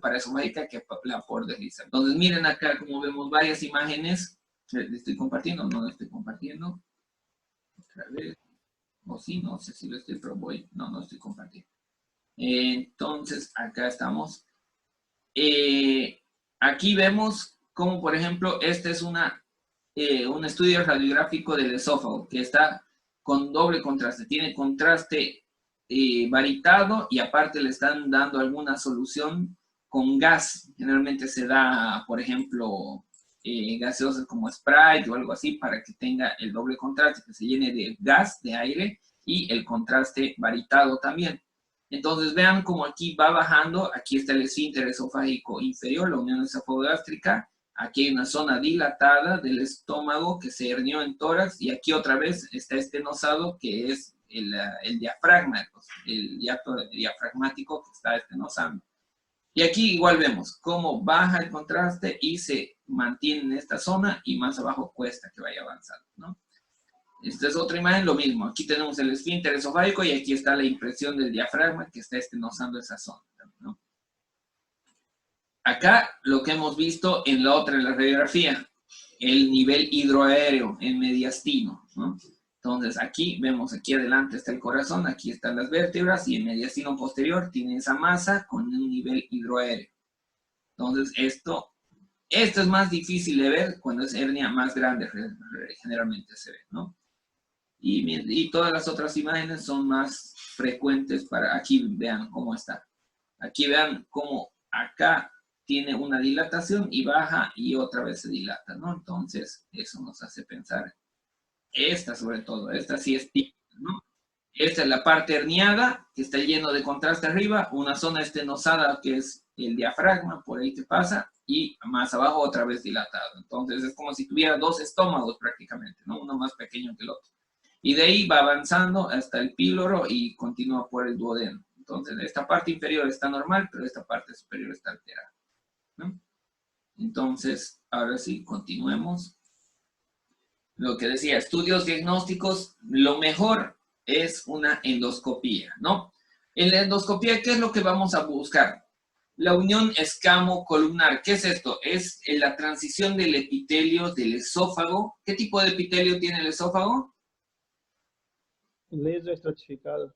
paraesofágica que la por deslizamiento. Entonces miren acá como vemos varias imágenes. ¿Le estoy compartiendo? No lo estoy compartiendo. Otra vez. O sí, no sé si lo estoy, pero voy. No, no estoy compartiendo. Entonces acá estamos. Aquí vemos como, por ejemplo, este es un estudio radiográfico del esófago que está con doble contraste. Tiene contraste varitado y aparte le están dando alguna solución con gas. Generalmente se da, por ejemplo, gaseosas como Sprite o algo así para que tenga el doble contraste, que se llene de gas, de aire y el contraste varitado también. Entonces vean como aquí va bajando, aquí está el esfínter esofágico inferior, la unión esofagogástrica, aquí hay una zona dilatada del estómago que se hernió en tórax y aquí otra vez está estenosado que es el diafragma, el hiato diafragmático que está estenosando. Y aquí igual vemos cómo baja el contraste y se mantiene en esta zona y más abajo cuesta que vaya avanzando, ¿no? Esta es otra imagen, lo mismo. Aquí tenemos el esfínter esofágico y aquí está la impresión del diafragma que está estenosando esa zona, ¿no? Acá lo que hemos visto en la otra, en la radiografía, el nivel hidroaéreo en mediastino, ¿no? Entonces aquí vemos, aquí adelante está el corazón, aquí están las vértebras y el mediastino posterior tiene esa masa con un nivel hidroaéreo. Entonces esto es más difícil de ver cuando es hernia más grande, generalmente se ve, ¿no? Y todas las otras imágenes son más frecuentes para, aquí vean cómo está. Aquí vean cómo acá tiene una dilatación y baja y otra vez se dilata, ¿no? Entonces eso nos hace pensar. Esta sobre todo, esta sí es típica, ¿no? Esta es la parte herniada, que está lleno de contraste arriba, una zona estenosada que es el diafragma, por ahí que pasa, y más abajo otra vez dilatado. Entonces es como si tuviera dos estómagos prácticamente, ¿no? Uno más pequeño que el otro. Y de ahí va avanzando hasta el píloro y continúa por el duodeno. Entonces esta parte inferior está normal, pero esta parte superior está alterada, ¿no? Entonces, ahora sí, continuemos. Lo que decía, estudios diagnósticos, lo mejor es una endoscopía, ¿no? En la endoscopía, ¿qué es lo que vamos a buscar? La unión escamo-columnar. ¿Qué es esto? Es la transición del epitelio del esófago. ¿Qué tipo de epitelio tiene el esófago? Liso estratificado.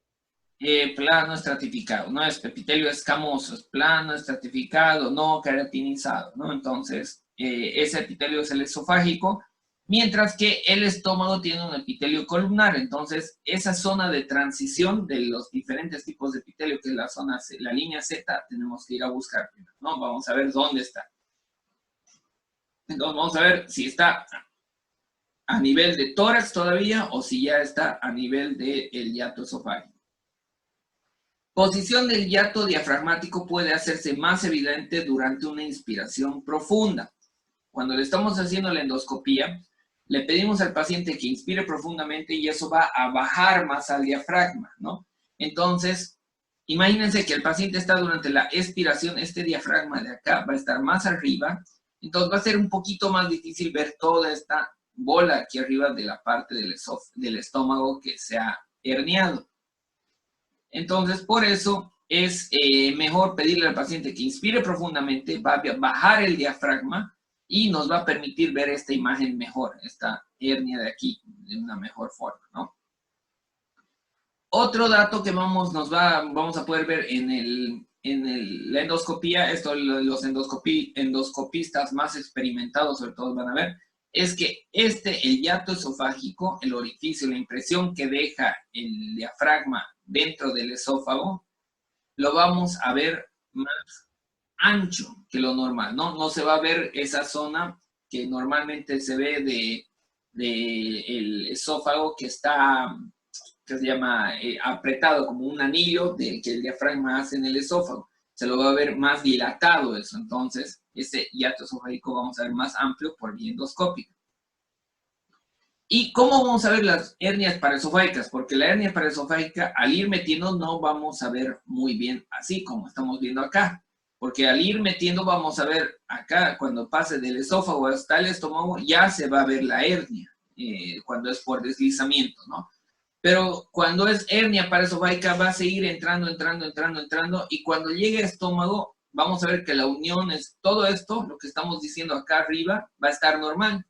Plano estratificado, no es epitelio escamoso, es plano estratificado, no queratinizado, ¿no? Entonces, ese epitelio es el esofágico, mientras que el estómago tiene un epitelio columnar. Entonces, esa zona de transición de los diferentes tipos de epitelio, que es la zona, la línea Z, tenemos que ir a buscar primero, ¿no? Vamos a ver dónde está. Entonces, vamos a ver si está a nivel de tórax todavía o si ya está a nivel del hiato esofágico. Posición del hiato diafragmático puede hacerse más evidente durante una inspiración profunda. Cuando le estamos haciendo la endoscopía, le pedimos al paciente que inspire profundamente y eso va a bajar más al diafragma, ¿no? Entonces, imagínense que el paciente está durante la expiración, este diafragma de acá va a estar más arriba, entonces va a ser un poquito más difícil ver toda esta bola aquí arriba de la parte del estómago que se ha herniado. Entonces, por eso es mejor pedirle al paciente que inspire profundamente, va a bajar el diafragma y nos va a permitir ver esta imagen mejor, esta hernia de aquí, de una mejor forma, ¿no? Otro dato que vamos a poder ver en la endoscopía, esto los endoscopistas más experimentados sobre todo van a ver, es que el hiato esofágico, el orificio, la impresión que deja el diafragma dentro del esófago, lo vamos a ver más ancho que lo normal, ¿no? No se va a ver esa zona que normalmente se ve del esófago que está, que se llama apretado, como un anillo que el diafragma hace en el esófago. Se lo va a ver más dilatado eso. Entonces, ese hiato esofágico vamos a ver más amplio por vía endoscópica. ¿Y cómo vamos a ver las hernias paraesofágicas? Porque la hernia paraesofágica, al ir metiendo, no vamos a ver muy bien así como estamos viendo acá. Porque al ir metiendo, vamos a ver acá, cuando pase del esófago hasta el estómago, ya se va a ver la hernia, cuando es por deslizamiento, ¿no? Pero cuando es hernia paraesofágica, va a seguir entrando, y cuando llegue al estómago, vamos a ver que la unión es todo esto, lo que estamos diciendo acá arriba, va a estar normal.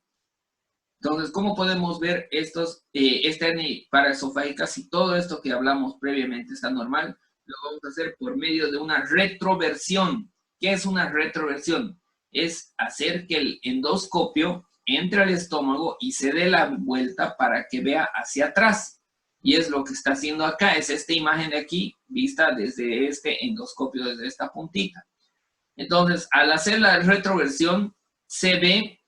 Entonces, ¿cómo podemos ver esta hernia paraesofágica si todo esto que hablamos previamente está normal? Lo vamos a hacer por medio de una retroversión. ¿Qué es una retroversión? Es hacer que el endoscopio entre al estómago y se dé la vuelta para que vea hacia atrás. Y es lo que está haciendo acá. Es esta imagen de aquí, vista desde este endoscopio, desde esta puntita. Entonces, al hacer la retroversión, se ve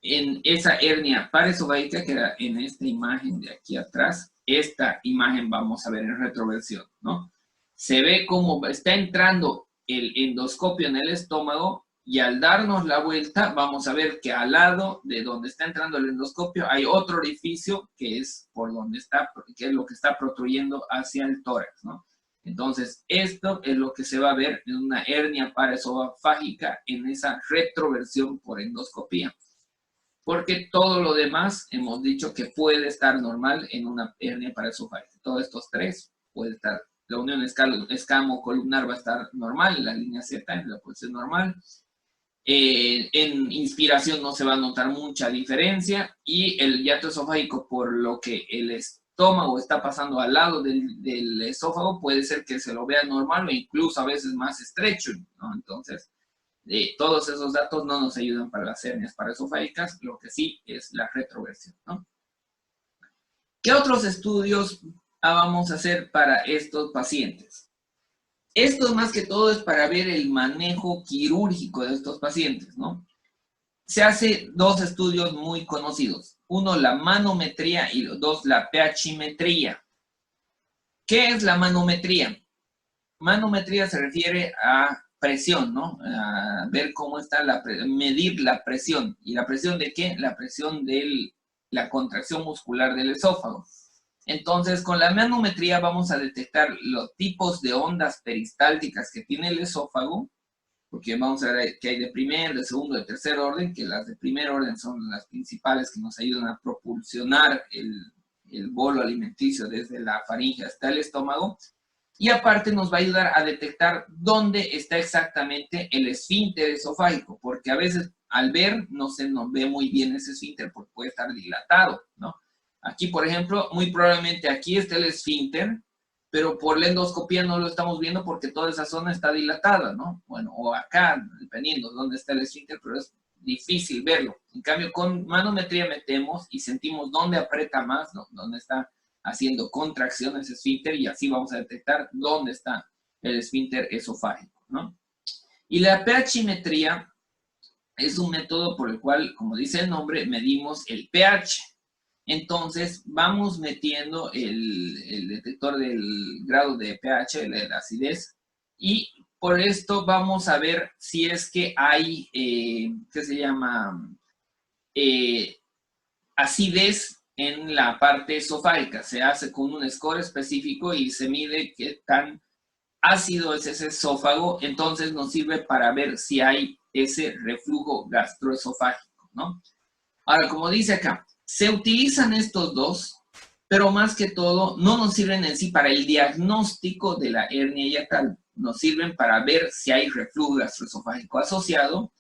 en esa hernia paraesofágica, que era en esta imagen de aquí atrás. Esta imagen vamos a ver en retroversión, ¿no? Se ve cómo está entrando el endoscopio en el estómago y al darnos la vuelta vamos a ver que al lado de donde está entrando el endoscopio hay otro orificio que es por donde está, que es lo que está protruyendo hacia el tórax, ¿no? Entonces, esto es lo que se va a ver en una hernia paraesofágica en esa retroversión por endoscopía. Porque todo lo demás hemos dicho que puede estar normal en una hernia paraesofágica. Todos estos tres puede estar. La unión escamo-columnar va a estar normal, la línea Z en la posición normal. En inspiración no se va a notar mucha diferencia y el hiato esofágico, por lo que el estómago está pasando al lado del esófago, puede ser que se lo vea normal o incluso a veces más estrecho, ¿no? Entonces, todos esos datos no nos ayudan para las hernias paraesofágicas, lo que sí es la retroversión, ¿no? ¿Qué otros estudios vamos a hacer para estos pacientes? Esto más que todo es para ver el manejo quirúrgico de estos pacientes, ¿no? Se hace dos estudios muy conocidos. Uno, la manometría y dos, la pHimetría. ¿Qué es la manometría? Manometría se refiere a presión, ¿no? A ver cómo está medir la presión. ¿Y la presión de qué? La presión de la contracción muscular del esófago. Entonces, con la manometría vamos a detectar los tipos de ondas peristálticas que tiene el esófago, porque vamos a ver que hay de primer, de segundo, de tercer orden, que las de primer orden son las principales que nos ayudan a propulsionar el bolo alimenticio desde la faringe hasta el estómago. Y aparte nos va a ayudar a detectar dónde está exactamente el esfínter esofágico, porque a veces al ver no se nos ve muy bien ese esfínter porque puede estar dilatado, ¿no? Aquí, por ejemplo, muy probablemente aquí está el esfínter, pero por la endoscopía no lo estamos viendo porque toda esa zona está dilatada, ¿no? Bueno, o acá, dependiendo de dónde está el esfínter, pero es difícil verlo. En cambio, con manometría metemos y sentimos dónde aprieta más, ¿no? Dónde está haciendo contracciones esfínter, y así vamos a detectar dónde está el esfínter esofágico, ¿no? Y la pHimetría es un método por el cual, como dice el nombre, medimos el pH. Entonces, vamos metiendo el detector del grado de pH, de la acidez, y por esto vamos a ver si es que hay, ¿qué se llama? Acidez en la parte esofágica. Se hace con un score específico y se mide qué tan ácido es ese esófago. Entonces nos sirve para ver si hay ese reflujo gastroesofágico, ¿no? Ahora, como dice acá, se utilizan estos dos, pero más que todo no nos sirven en sí para el diagnóstico de la hernia hiatal. Nos sirven para ver si hay reflujo gastroesofágico asociado,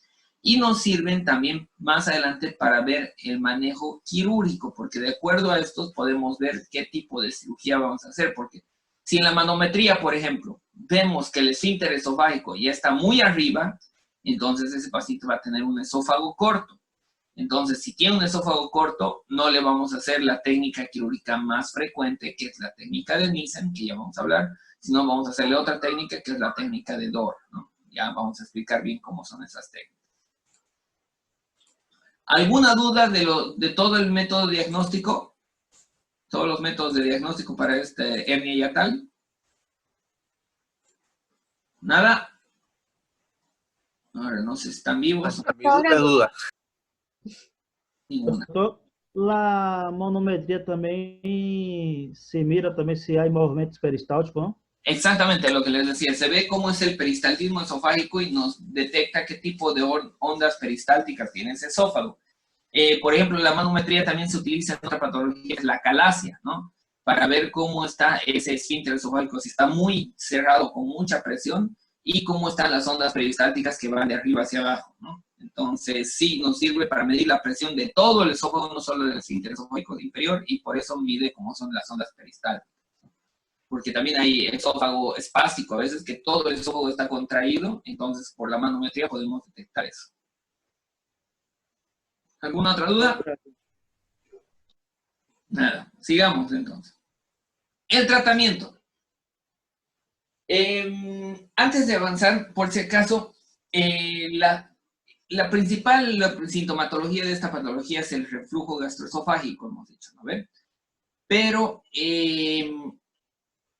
y nos sirven también más adelante para ver el manejo quirúrgico, porque de acuerdo a estos podemos ver qué tipo de cirugía vamos a hacer, porque si en la manometría, por ejemplo, vemos que el esfínter esofágico ya está muy arriba, entonces ese paciente va a tener un esófago corto. Entonces, si tiene un esófago corto, no le vamos a hacer la técnica quirúrgica más frecuente, que es la técnica de Nissen, que ya vamos a hablar, sino vamos a hacerle otra técnica, que es la técnica de Dor, ¿no? Ya vamos a explicar bien cómo son esas técnicas. ¿Alguna duda de todo el método diagnóstico? Todos los métodos de diagnóstico para este hernia hiatal. ¿Nada? Ahora no sé si están vivos. A minha única dúvida. Ninguna. La manometria também se mira também se há movimentos peristálticos, ¿no? Exactamente lo que les decía. Se ve cómo es el peristaltismo esofágico y nos detecta qué tipo de ondas peristálticas tiene ese esófago. Por ejemplo, la manometría también se utiliza en otra patología, es la calasia, ¿no? Para ver cómo está ese esfínter esofágico, si está muy cerrado con mucha presión, y cómo están las ondas peristálticas que van de arriba hacia abajo, ¿no? Entonces, sí, nos sirve para medir la presión de todo el esófago, no solo del esfínter esofágico inferior, y por eso mide cómo son las ondas peristálticas. Porque también hay esófago espástico, a veces que todo el esófago está contraído, entonces por la manometría podemos detectar eso. ¿Alguna otra duda? Nada, sigamos entonces. El tratamiento. Antes de avanzar, por si acaso, la principal sintomatología de esta patología es el reflujo gastroesofágico, hemos dicho, ¿no ven? Pero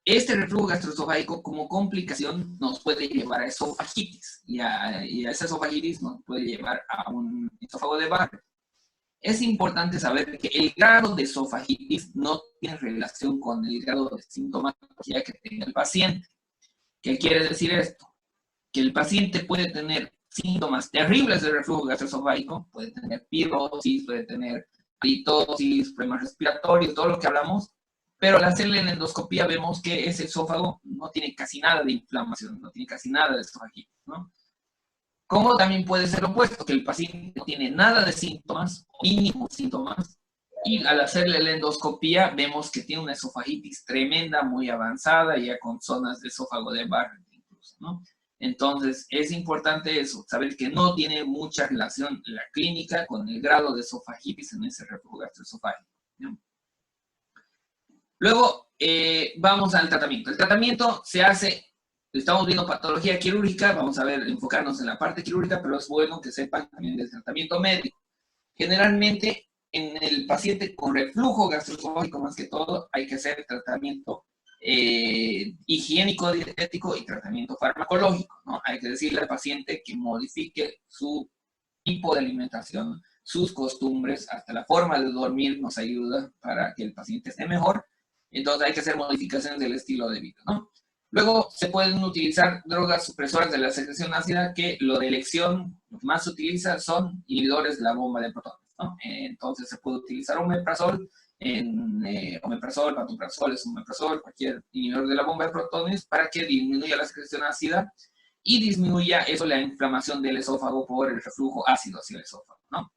este reflujo gastroesofágico como complicación nos puede llevar a esofagitis, y a esa esofagitis nos puede llevar a un esófago de Barrett. Es importante saber que el grado de esofagitis no tiene relación con el grado de sintomatología que tenga el paciente. ¿Qué quiere decir esto? Que el paciente puede tener síntomas terribles de reflujo gastroesofágico, puede tener pirosis, puede tener halitosis, problemas respiratorios, todo lo que hablamos, pero al hacerle la endoscopía vemos que ese esófago no tiene casi nada de inflamación, no tiene casi nada de esofagitis, ¿no? Como también puede ser lo opuesto, que el paciente no tiene nada de síntomas, o mínimos síntomas, y al hacerle la endoscopía vemos que tiene una esofagitis tremenda, muy avanzada, ya con zonas de esófago de Barrett incluso, ¿no? Entonces, es importante eso, saber que no tiene mucha relación la clínica con el grado de esofagitis en ese reflujo gastroesofágico, ¿no? Luego, vamos al tratamiento. El tratamiento se hace... Estamos viendo patología quirúrgica, vamos a ver, enfocarnos en la parte quirúrgica, pero es bueno que sepan también del tratamiento médico. Generalmente, en el paciente con reflujo gastroesofágico, más que todo, hay que hacer tratamiento higiénico dietético y tratamiento farmacológico, ¿no? Hay que decirle al paciente que modifique su tipo de alimentación, sus costumbres, hasta la forma de dormir nos ayuda para que el paciente esté mejor. Entonces hay que hacer modificaciones del estilo de vida, ¿no? Luego se pueden utilizar drogas supresoras de la secreción ácida, que lo de elección, lo que más se utiliza son inhibidores de la bomba de protones, ¿no? Entonces se puede utilizar omeprazol, omeprazol, pantoprazol, esomeprazol, cualquier inhibidor de la bomba de protones, para que disminuya la secreción ácida y disminuya eso la inflamación del esófago por el reflujo ácido hacia el esófago, ¿no?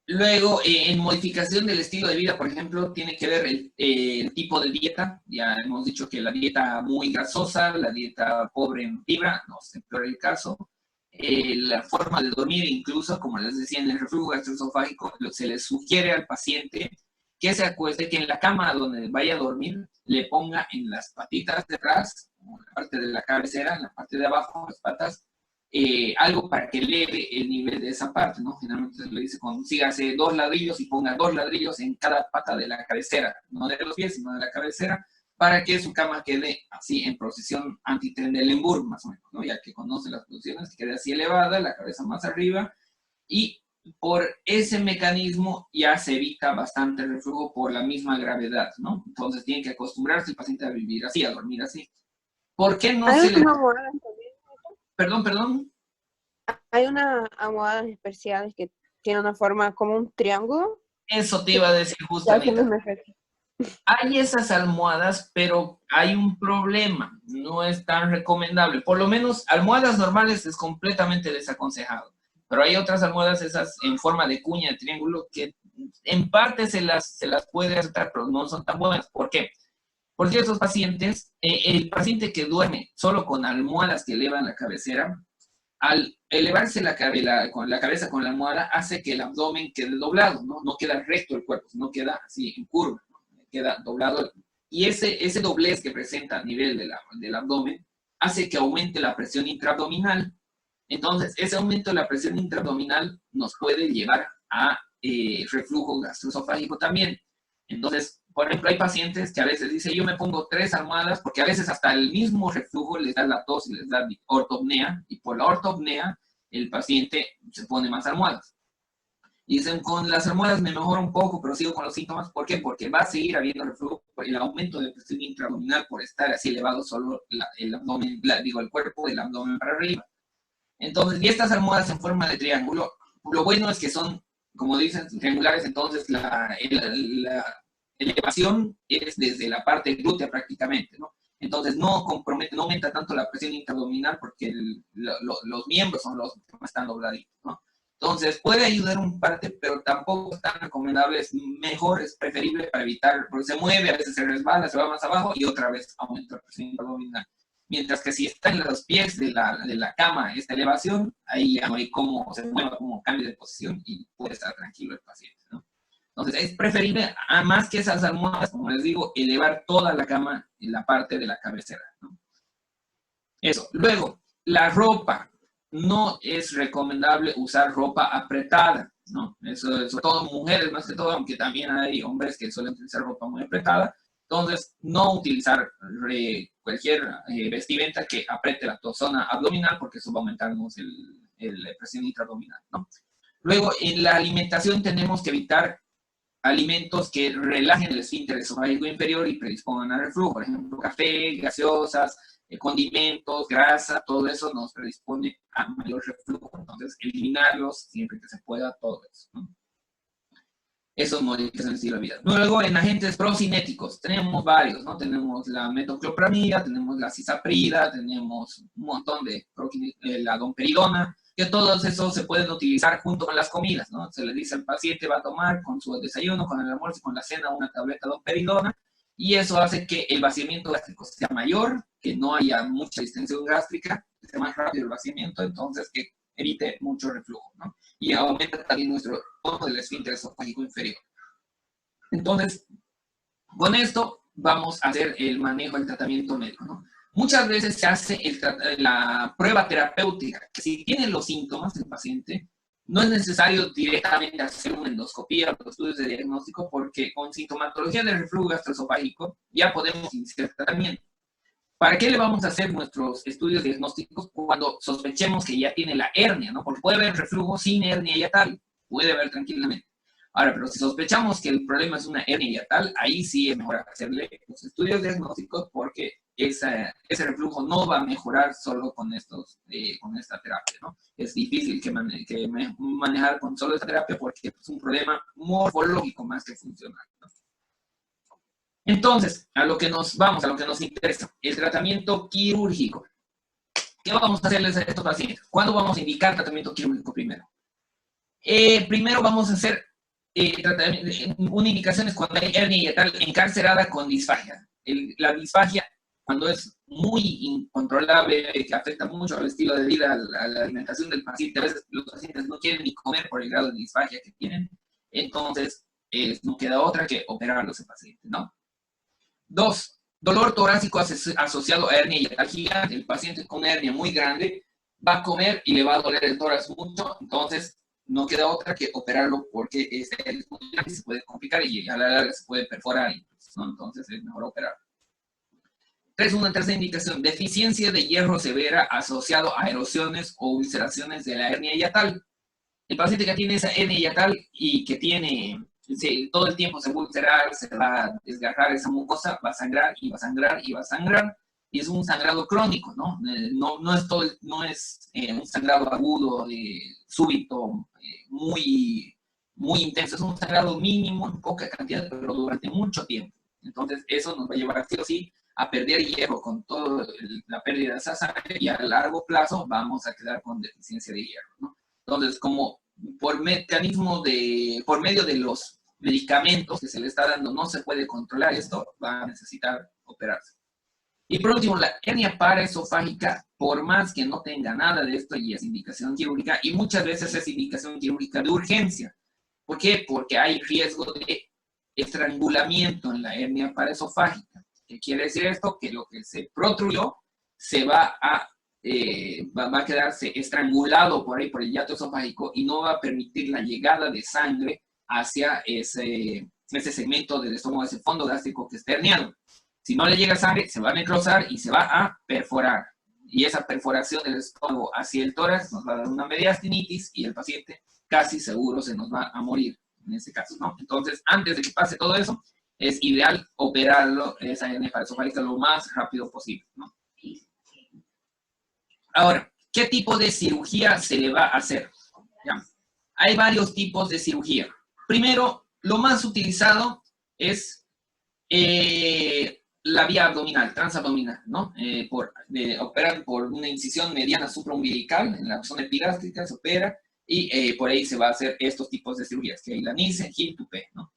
Luego, en modificación del estilo de vida, por ejemplo, tiene que ver el tipo de dieta. Ya hemos dicho que la dieta muy grasosa, la dieta pobre en fibra, no es peor el caso. la forma de dormir, incluso, como les decía, en el reflujo gastroesofágico, se les sugiere al paciente que se acueste, que en la cama donde vaya a dormir, le ponga en las patitas de atrás, en la parte de la cabecera, en la parte de abajo, las patas, algo para que eleve el nivel de esa parte, ¿no? Generalmente se le dice, consígase 2 ladrillos y ponga 2 ladrillos en cada pata de la cabecera, no de los pies, sino de la cabecera, para que su cama quede así en posición anti-Trendelenburg, más o menos, ¿no? Ya que conoce las posiciones, que quede así elevada, la cabeza más arriba, y por ese mecanismo ya se evita bastante el reflujo por la misma gravedad, ¿no? Entonces tiene que acostumbrarse el paciente a vivir así, a dormir así. ¿Por qué no se le... almohadas también? Perdón. Hay unas almohadas especiales que tienen una forma como un triángulo. Eso te iba a decir Ya que justamente. me refiero. Hay esas almohadas, pero hay un problema. No es tan recomendable. Por lo menos, almohadas normales es completamente desaconsejado. Pero hay otras almohadas, esas en forma de cuña, de triángulo, que en parte se las puede aceptar, pero no son tan buenas. ¿Por qué? Porque esos pacientes, el paciente que duerme solo con almohadas que elevan la cabecera, al elevarse la cabeza con la almohada, hace que el abdomen quede doblado, ¿no? No queda recto el cuerpo, sino queda así en curva, ¿no? Queda doblado. Y ese doblez que presenta a nivel del abdomen hace que aumente la presión intraabdominal. Entonces, ese aumento de la presión intraabdominal nos puede llevar a reflujo gastroesofágico también. Entonces, por ejemplo, hay pacientes que a veces dicen, yo me pongo 3 almohadas, porque a veces hasta el mismo reflujo les da la tos y les da ortopnea, y por la ortopnea el paciente se pone más almohadas. Y dicen, con las almohadas me mejora un poco, pero sigo con los síntomas. ¿Por qué? Porque va a seguir habiendo reflujo por el aumento de presión intraabdominal por estar así elevado solo el abdomen, el cuerpo del abdomen para arriba. Entonces, y estas almohadas en forma de triángulo, lo bueno es que son, como dicen, triangulares, entonces la elevación es desde la parte glútea prácticamente, ¿no? Entonces no compromete, no aumenta tanto la presión intraabdominal porque los miembros son los que están dobladitos, ¿no? Entonces puede ayudar un parte, pero tampoco es tan recomendable, es mejor, es preferible para evitar, porque se mueve, a veces se resbala, se va más abajo y otra vez aumenta la presión intraabdominal. Mientras que si está en los pies de la cama esta elevación, ahí ya no hay cómo se mueva, cómo cambie de posición y puede estar tranquilo el paciente, ¿no? Entonces es preferible, más que esas almohadas, como les digo, elevar toda la cama en la parte de la cabecera, ¿no? Eso. Luego, la ropa. No es recomendable usar ropa apretada, ¿no? Eso sobre todo mujeres más que todo, aunque también hay hombres que suelen utilizar ropa muy apretada. Entonces, no utilizar cualquier vestimenta que apriete la zona abdominal, porque eso va a aumentarnos la presión intraabdominal, ¿no? Luego, en la alimentación tenemos que evitar alimentos que relajen el esfínter esofágico inferior y predispongan al reflujo. Por ejemplo, café, gaseosas, condimentos, grasa, todo eso nos predispone a mayor reflujo. Entonces, eliminarlos siempre que se pueda, todo eso, ¿no? Eso modifica el estilo de vida. Luego, en agentes procinéticos, tenemos varios, ¿no? Tenemos la metoclopramida, tenemos la cisaprida, tenemos un montón de la domperidona, que todos esos se pueden utilizar junto con las comidas, ¿no? Se le dice al paciente va a tomar con su desayuno, con el almuerzo y con la cena una tableta de domperidona, y eso hace que el vaciamiento gástrico sea mayor, que no haya mucha distensión gástrica, que sea más rápido el vaciamiento, entonces que evite mucho reflujo, ¿no? Y aumenta también nuestro tono del esfínter esofágico inferior. Entonces, con esto vamos a hacer el manejo del tratamiento médico, ¿no? Muchas veces se hace la prueba terapéutica, que si tiene los síntomas del paciente, no es necesario directamente hacer una endoscopía o estudios de diagnóstico, porque con sintomatología del reflujo gastroesofágico ya podemos iniciar tratamiento. ¿Para qué le vamos a hacer nuestros estudios diagnósticos cuando sospechemos que ya tiene la hernia, ¿no? Porque puede haber reflujo sin hernia yatal, puede haber tranquilamente. Ahora, pero si sospechamos que el problema es una hernia yatal, ahí sí es mejor hacerle los estudios diagnósticos, porque ese reflujo no va a mejorar solo con esta terapia, ¿no? Es difícil manejar con solo esta terapia porque es un problema morfológico más que funcional, ¿no? Entonces, a lo que nos interesa, el tratamiento quirúrgico. ¿Qué vamos a hacerles a estos pacientes? ¿Cuándo vamos a indicar tratamiento quirúrgico primero? Primero vamos a hacer una indicación es cuando hay hernia yatal encarcerada con disfagia. La disfagia, cuando es muy incontrolable, que afecta mucho al estilo de vida, a la alimentación del paciente, a veces los pacientes no quieren ni comer por el grado de disfagia que tienen, entonces no queda otra que operarlo a ese paciente, ¿no? 2. Dolor torácico asociado a hernia yatal gigante. El paciente con hernia muy grande va a comer y le va a doler el tórax mucho, entonces no queda otra que operarlo porque se puede complicar y a la larga se puede perforar, ¿no? Entonces es mejor operar. 3. Una tercera indicación, deficiencia de hierro severa asociado a erosiones o ulceraciones de la hernia yatal. El paciente que tiene esa hernia yatal y que tiene, todo el tiempo se va a ulcerar, se va a desgarrar esa mucosa, va a sangrar y va a sangrar y va a sangrar, y es un sangrado crónico, ¿no? No es un sangrado agudo, súbito, muy intenso, es un sangrado mínimo, en poca cantidad, pero durante mucho tiempo. Entonces, eso nos va a llevar sí o sí a perder hierro con toda la pérdida de esa sangre, y a largo plazo vamos a quedar con deficiencia de hierro, ¿no? Entonces, como por medio de los medicamentos que se le está dando no se puede controlar esto, va a necesitar operarse. Y por último, la hernia paraesofágica, por más que no tenga nada de esto, y es indicación quirúrgica, y muchas veces es indicación quirúrgica de urgencia. ¿Por qué? Porque hay riesgo de estrangulamiento en la hernia paraesofágica. ¿Qué quiere decir esto? Que lo que se protruyó se va a quedarse estrangulado por ahí, por el hiato esofágico, y no va a permitir la llegada de sangre hacia ese segmento del estómago, ese fondo gástrico que está herniado. Si no le llega sangre, se va a necrosar y se va a perforar. Y esa perforación del estómago hacia el tórax nos va a dar una mediastinitis y el paciente casi seguro se nos va a morir en ese caso, ¿no? Entonces, antes de que pase todo eso, es ideal operarlo, esa hernia paraesofágica, lo más rápido posible, ¿no? Ahora, ¿qué tipo de cirugía se le va a hacer? ¿Ya? Hay varios tipos de cirugía. Primero, lo más utilizado es la vía abdominal, transabdominal, ¿no? Operar por una incisión mediana supraumbilical, en la zona epigástrica se opera, y por ahí se va a hacer estos tipos de cirugías, que hay la Nissen, Hill, Tupé, ¿no?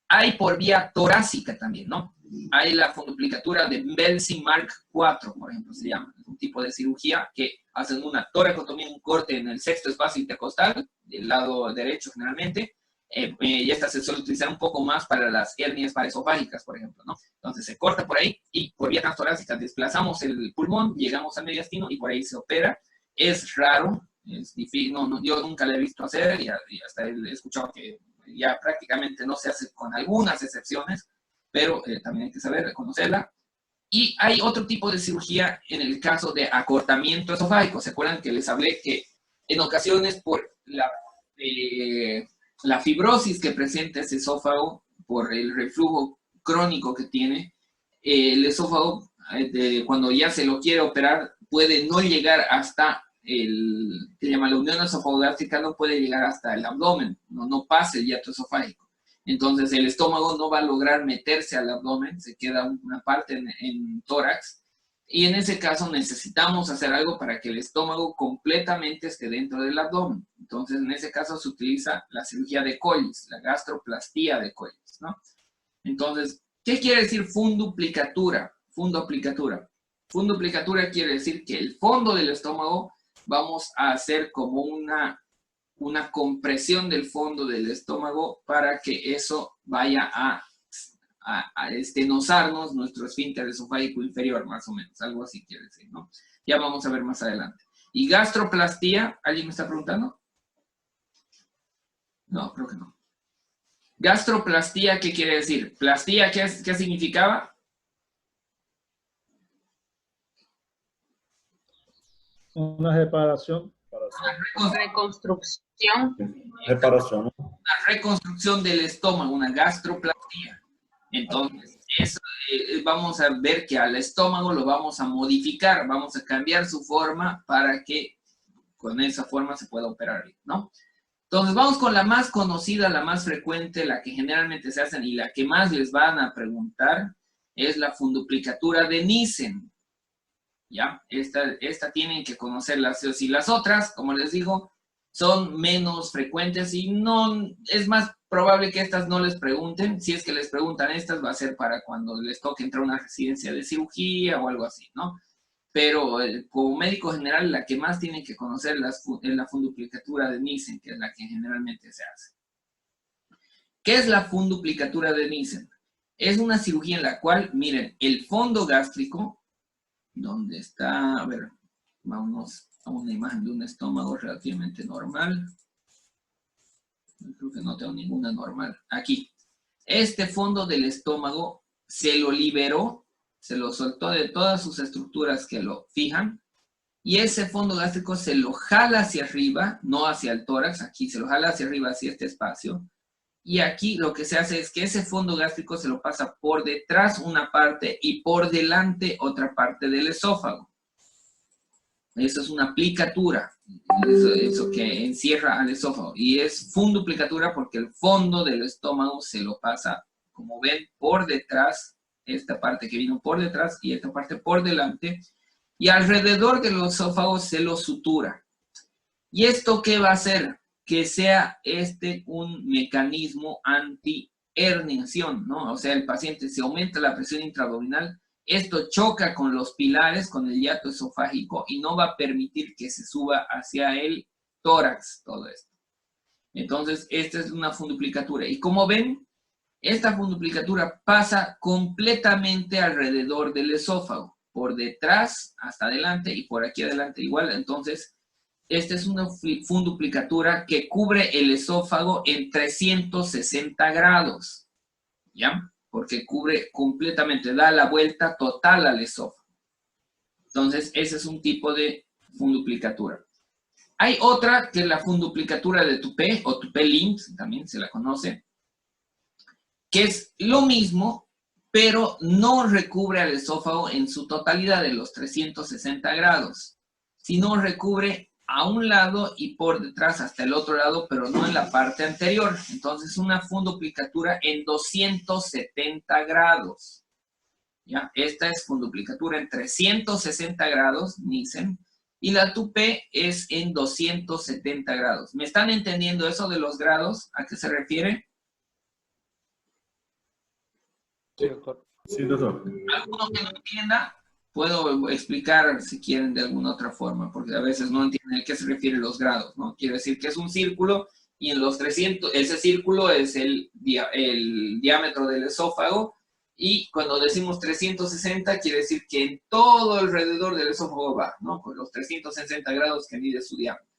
Hay por vía torácica también, ¿no? Hay la funduplicatura de Belsing Mark IV, por ejemplo, se llama. Es un tipo de cirugía que hacen una toracotomía, un corte en el sexto espacio intercostal, del lado derecho generalmente, y esta se suele utilizar un poco más para las hernias paraesofágicas, por ejemplo, ¿no? Entonces se corta por ahí y por vía transtorácica desplazamos el pulmón, llegamos al mediastino y por ahí se opera. Es raro, es difícil, yo nunca lo he visto hacer y hasta he escuchado que ya prácticamente no se hace, con algunas excepciones, pero también hay que saber reconocerla. Y hay otro tipo de cirugía en el caso de acortamiento esofágico. ¿Se acuerdan que les hablé que en ocasiones por la fibrosis que presenta ese esófago, por el reflujo crónico que tiene, el esófago, cuando ya se lo quiere operar, puede no llegar hasta que llama la unión esofagogástrica, no puede llegar hasta el abdomen, no pasa el hiato esofágico. Entonces el estómago no va a lograr meterse al abdomen, se queda una parte en tórax, y en ese caso necesitamos hacer algo para que el estómago completamente esté dentro del abdomen. Entonces en ese caso se utiliza la cirugía de Colles, la gastroplastía de Colles, ¿no? Entonces, ¿qué quiere decir funduplicatura? Fundoplicatura. Funduplicatura quiere decir que el fondo del estómago vamos a hacer como una compresión del fondo del estómago para que eso vaya a estenosarnos nuestro esfínter esofágico inferior, más o menos, algo así quiere decir, ¿no? Ya vamos a ver más adelante. ¿Y gastroplastía? ¿Alguien me está preguntando? No, creo que no. Gastroplastía, ¿qué quiere decir? Plastía, ¿qué significaba? Una reparación. Reconstrucción. Reparación. Una reconstrucción del estómago, una gastroplastía. Entonces, eso, vamos a ver que al estómago lo vamos a modificar, vamos a cambiar su forma para que con esa forma se pueda operar, ¿no? Entonces, vamos con la más conocida, la más frecuente, la que generalmente se hacen y la que más les van a preguntar, es la funduplicatura de Nissen. ¿Ya? Esta tienen que conocerla, y las otras, como les digo, son menos frecuentes y no, es más probable que estas no les pregunten. Si es que les preguntan estas, va a ser para cuando les toque entrar a una residencia de cirugía o algo así, ¿no? Pero como médico general, la que más tienen que conocer es la funduplicatura de Nissen, que es la que generalmente se hace. ¿Qué es la funduplicatura de Nissen? Es una cirugía en la cual, miren, el fondo gástrico, donde está, a ver, vámonos a una imagen de un estómago relativamente normal. Creo que no tengo ninguna normal. Aquí. Este fondo del estómago se lo liberó, se lo soltó de todas sus estructuras que lo fijan, y ese fondo gástrico se lo jala hacia arriba, no hacia el tórax, aquí se lo jala hacia arriba, hacia este espacio, y aquí lo que se hace es que ese fondo gástrico se lo pasa por detrás una parte y por delante otra parte del esófago. Eso es una plicatura, eso que encierra al esófago. Y es funduplicatura porque el fondo del estómago se lo pasa, como ven, por detrás, esta parte que vino por detrás y esta parte por delante, y alrededor del esófago se lo sutura. ¿Y esto qué va a hacer? Que sea un mecanismo anti-herniación, ¿no? O sea, el paciente se aumenta la presión intraabdominal, esto choca con los pilares, con el hiato esofágico, y no va a permitir que se suba hacia el tórax todo esto. Entonces, esta es una funduplicatura. Y como ven, esta funduplicatura pasa completamente alrededor del esófago, por detrás hasta adelante y por aquí adelante igual. Entonces, esta es una funduplicatura que cubre el esófago en 360 grados, ¿ya? Porque cubre completamente, da la vuelta total al esófago. Entonces, ese es un tipo de funduplicatura. Hay otra que es la funduplicatura de Toupet, o Toupet-Linx, también se la conoce, que es lo mismo, pero no recubre al esófago en su totalidad de los 360 grados, sino recubre a un lado y por detrás hasta el otro lado, pero no en la parte anterior. Entonces, una funduplicatura en 270 grados. ¿Ya? Esta es funduplicatura en 360 grados, Nissen, y la Toupet es en 270 grados. ¿Me están entendiendo eso de los grados? ¿A qué se refiere? Sí, doctor. Sí, doctor. ¿Alguno que no entienda? Puedo explicar si quieren de alguna otra forma, porque a veces no entienden a qué se refieren los grados, ¿no? Quiere decir que es un círculo y en los 300, ese círculo es el diámetro del esófago, y cuando decimos 360 quiere decir que en todo alrededor del esófago va, ¿no? Con los 360 grados que mide su diámetro,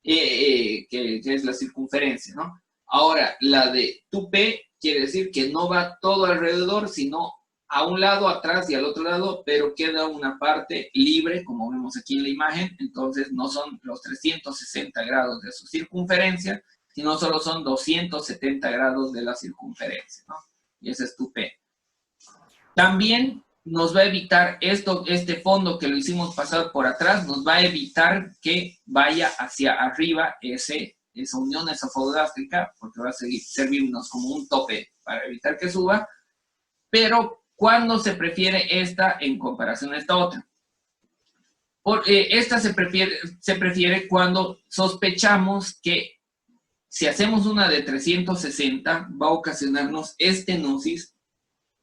que es la circunferencia, ¿no? Ahora, la de Toupet quiere decir que no va todo alrededor, sino a un lado, atrás y al otro lado, pero queda una parte libre, como vemos aquí en la imagen. Entonces no son los 360 grados de su circunferencia, sino solo son 270 grados de la circunferencia, ¿no? Y ese es Toupet. También nos va a evitar este fondo que lo hicimos pasar por atrás, nos va a evitar que vaya hacia arriba esa unión esofagogástrica, porque va a servirnos como un tope para evitar que suba. Pero ¿cuándo se prefiere esta en comparación a esta otra? Esta se prefiere cuando sospechamos que si hacemos una de 360 va a ocasionarnos estenosis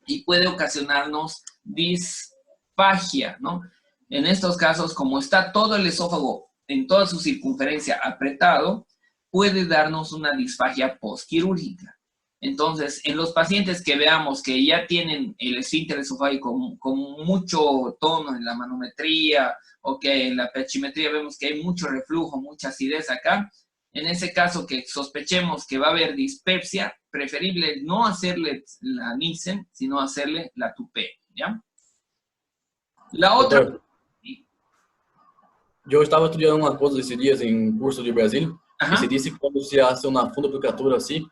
y puede ocasionarnos disfagia, ¿no? En estos casos, como está todo el esófago en toda su circunferencia apretado, puede darnos una disfagia postquirúrgica. Entonces, en los pacientes que veamos que ya tienen el esfínter esofágico con mucho tono en la manometría, o que en la pH-metría vemos que hay mucho reflujo, mucha acidez acá, en ese caso que sospechemos que va a haber dispepsia, preferible no hacerle la Nissen, sino hacerle la Toupet, ¿ya? La otra... Doctor, yo estaba estudiando una cosa esses días en curso de Brasil, Ajá. y se dice que cuando se hace una funduplicatura así,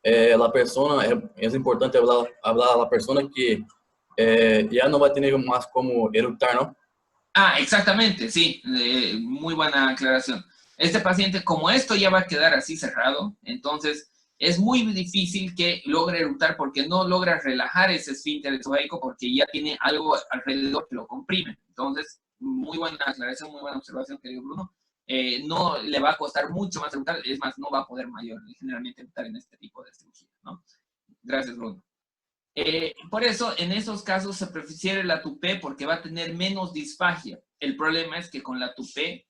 la persona, es importante hablar a la persona que ya no va a tener más como eructar, ¿no? Ah, exactamente, sí, muy buena aclaración. Este paciente, como esto ya va a quedar así cerrado, entonces es muy difícil que logre eructar porque no logra relajar ese esfínter esofágico porque ya tiene algo alrededor que lo comprime. Entonces, muy buena aclaración, muy buena observación, querido Bruno. no le va a costar mucho más eructar, es más, no va a poder generalmente eructar en este tipo de cirugía, ¿no? Gracias, Bruno. Por eso, en esos casos se prefiere la tupé porque va a tener menos disfagia. El problema es que con la tupé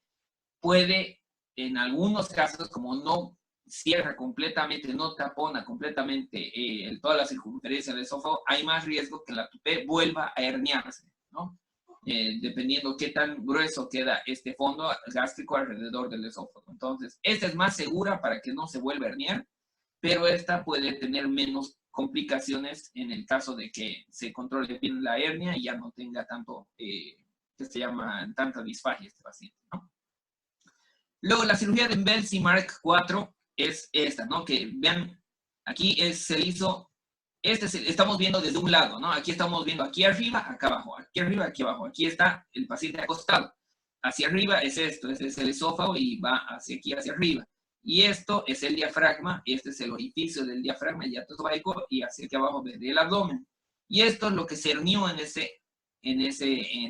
puede, en algunos casos, como no cierra completamente, no tapona completamente toda la circunferencia del esófago, hay más riesgo que la tupé vuelva a herniarse, ¿no? Dependiendo qué tan grueso queda este fondo gástrico alrededor del esófago. Entonces, esta es más segura para que no se vuelva a herniar, pero esta puede tener menos complicaciones en el caso de que se controle bien la hernia y ya no tenga tanto, que se llama, tanta disfagia este paciente, ¿no? Luego, la cirugía de Belsey Mark 4 es esta, ¿no? Que vean, aquí se hizo, estamos viendo desde un lado, ¿no? Aquí estamos viendo aquí arriba, acá abajo, aquí arriba, aquí abajo. Aquí está el paciente acostado. Hacia arriba es esto, este es el esófago y va hacia aquí, hacia arriba. Y esto es el diafragma, este es el orificio del diafragma, el hiato esofágico, y hacia aquí abajo vendría el abdomen. Y esto es lo que se hernió en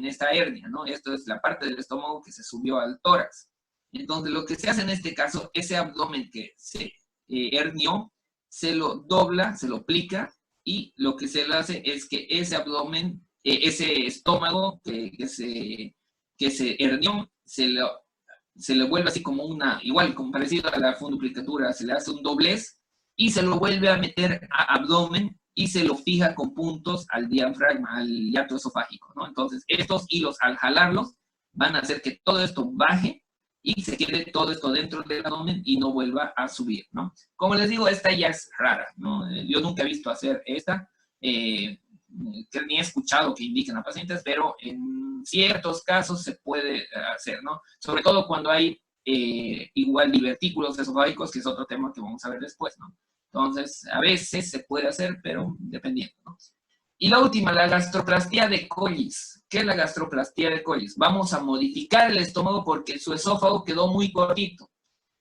esta hernia, ¿no? Esto es la parte del estómago que se subió al tórax. Entonces, lo que se hace en este caso, ese abdomen que se hernió, se lo dobla, se lo plica, y lo que se le hace es que ese abdomen, ese estómago que se hernió, se le vuelve así como igual, como parecido a la funduplicatura, se le hace un doblez, y se lo vuelve a meter a abdomen, y se lo fija con puntos al diafragma, al hiato esofágico, ¿no? Entonces, estos hilos, al jalarlos, van a hacer que todo esto baje, y se quede todo esto dentro del abdomen y no vuelva a subir, ¿no? Como les digo, esta ya es rara, ¿no? Yo nunca he visto hacer esta, que ni he escuchado que indiquen a pacientes, pero en ciertos casos se puede hacer, ¿no? Sobre todo cuando hay igual divertículos esofágicos, que es otro tema que vamos a ver después, ¿no? Entonces, a veces se puede hacer, pero dependiendo, ¿no? Y la última, la gastroplastía de Collis. ¿Qué es la gastroplastía de Collis? Vamos a modificar el estómago porque su esófago quedó muy cortito.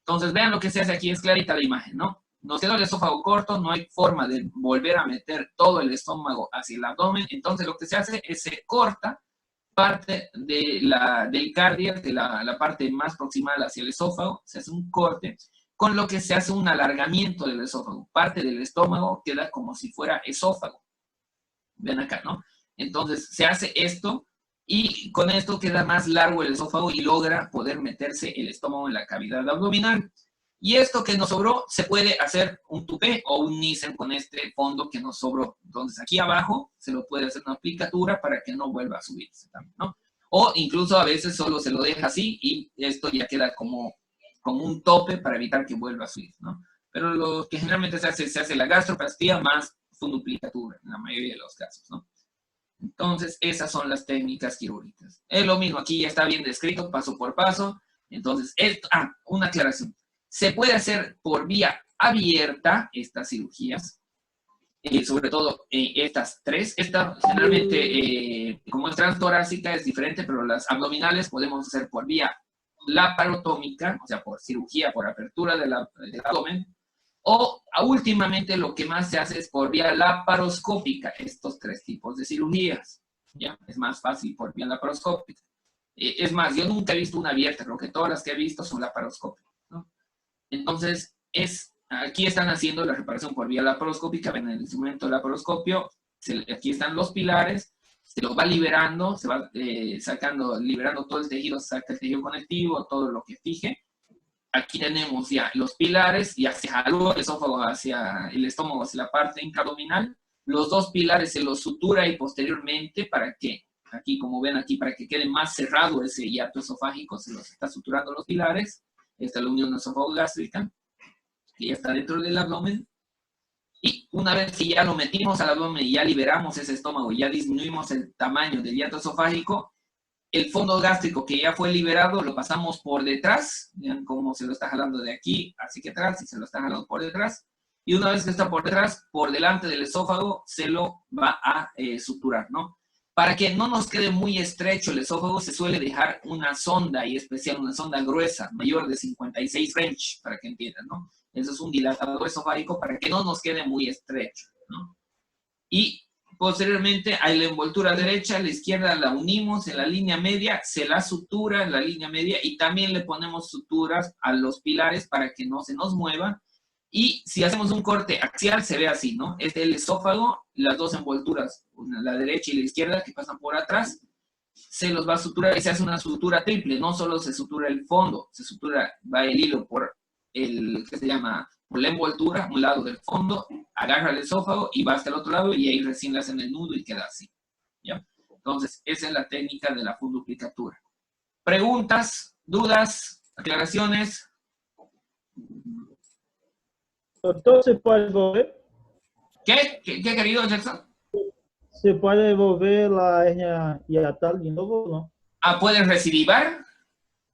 Entonces, vean lo que se hace aquí, es clarita la imagen, ¿no? Nos quedó el esófago corto, no hay forma de volver a meter todo el estómago hacia el abdomen. Entonces, lo que se hace es se corta parte del cardiac, de la parte más proximal hacia el esófago, se hace un corte, con lo que se hace un alargamiento del esófago. Parte del estómago queda como si fuera esófago. Ven acá, ¿no? Entonces, se hace esto y con esto queda más largo el esófago y logra poder meterse el estómago en la cavidad abdominal. Y esto que nos sobró, se puede hacer un tupé o un Nissen con este fondo que nos sobró. Entonces, aquí abajo se lo puede hacer una aplicatura para que no vuelva a subirse también, ¿no? O incluso a veces solo se lo deja así y esto ya queda como un tope para evitar que vuelva a subir, ¿no? Pero lo que generalmente se hace la gastroplastía más funduplicatura en la mayoría de los casos, ¿no? Entonces, esas son las técnicas quirúrgicas. Es lo mismo, aquí ya está bien descrito paso por paso. Entonces, una aclaración. Se puede hacer por vía abierta estas cirugías, sobre todo estas tres. Esta generalmente, como es transtorácica, es diferente, pero las abdominales podemos hacer por vía laparotómica, o sea, por cirugía, por apertura del abdomen, o últimamente lo que más se hace es por vía laparoscópica, estos tres tipos de cirugías. ¿Ya? Es más fácil por vía laparoscópica. Es más, yo nunca he visto una abierta, creo que todas las que he visto son laparoscópicas, ¿no? Entonces, aquí están haciendo la reparación por vía laparoscópica, ven el instrumento de laparoscopio, aquí están los pilares, se los va liberando, se va liberando todo el tejido, saca el tejido conectivo, todo lo que fije. Aquí tenemos ya los pilares, ya se jaló el esófago hacia el estómago, hacia la parte intraabdominal. Los dos pilares se los sutura y posteriormente para que, aquí como ven aquí, para que quede más cerrado ese hiato esofágico, se los está suturando los pilares. Esta es la unión esófago-gástrica, que ya está dentro del abdomen. Y una vez que ya lo metimos al abdomen y ya liberamos ese estómago, ya disminuimos el tamaño del hiato esofágico, el fondo gástrico que ya fue liberado lo pasamos por detrás, vean cómo se lo está jalando de aquí hacia atrás y se lo está jalando por detrás. Y una vez que está por detrás, por delante del esófago, se lo va a suturar, ¿no? Para que no nos quede muy estrecho el esófago, se suele dejar una sonda, y especial una sonda gruesa, mayor de 56 French, para que entiendan, ¿no? Eso es un dilatador esofágico para que no nos quede muy estrecho, ¿no? Y Posteriormente hay la envoltura derecha, la izquierda la unimos en la línea media, se la sutura en la línea media y también le ponemos suturas a los pilares para que no se nos muevan. Y si hacemos un corte axial se ve así, ¿no? Es el esófago, las dos envolturas, la derecha y la izquierda que pasan por atrás, se los va a suturar y se hace una sutura triple, no solo se sutura el fondo, se sutura, va el hilo por el, ¿qué se llama? Por la envoltura, un lado del fondo, agarra el esófago y va hasta el otro lado y ahí recién le hacen el nudo y queda así, ¿ya? Entonces, esa es la técnica de la funduplicatura. ¿Preguntas, dudas, aclaraciones? Doctor, ¿se puede volver? ¿Qué querido Jackson? ¿Se puede volver la hernia hiatal de nuevo o no? Ah, ¿puedes recidivar?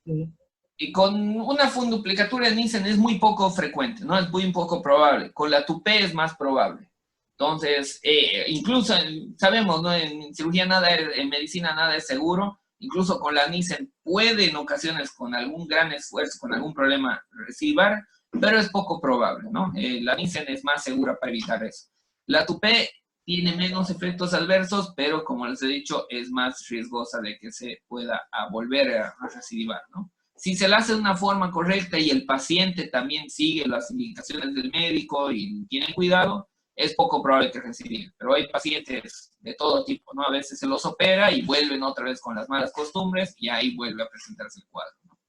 Sí. Y con una funduplicatura de Nissen es muy poco frecuente, ¿no? Es muy poco probable. Con la tupé es más probable. Entonces, incluso sabemos, ¿no? En cirugía nada, en medicina nada es seguro. Incluso con la Nissen puede en ocasiones con algún gran esfuerzo, con algún problema recidivar, pero es poco probable, ¿no? La Nissen es más segura para evitar eso. La tupé tiene menos efectos adversos, pero como les he dicho, es más riesgosa de que se pueda volver a recidivar, ¿no? Si se la hace de una forma correcta y el paciente también sigue las indicaciones del médico y tiene cuidado, es poco probable que recidive. Pero hay pacientes de todo tipo, ¿no? A veces se los opera y vuelven otra vez con las malas costumbres y ahí vuelve a presentarse el cuadro, ¿no?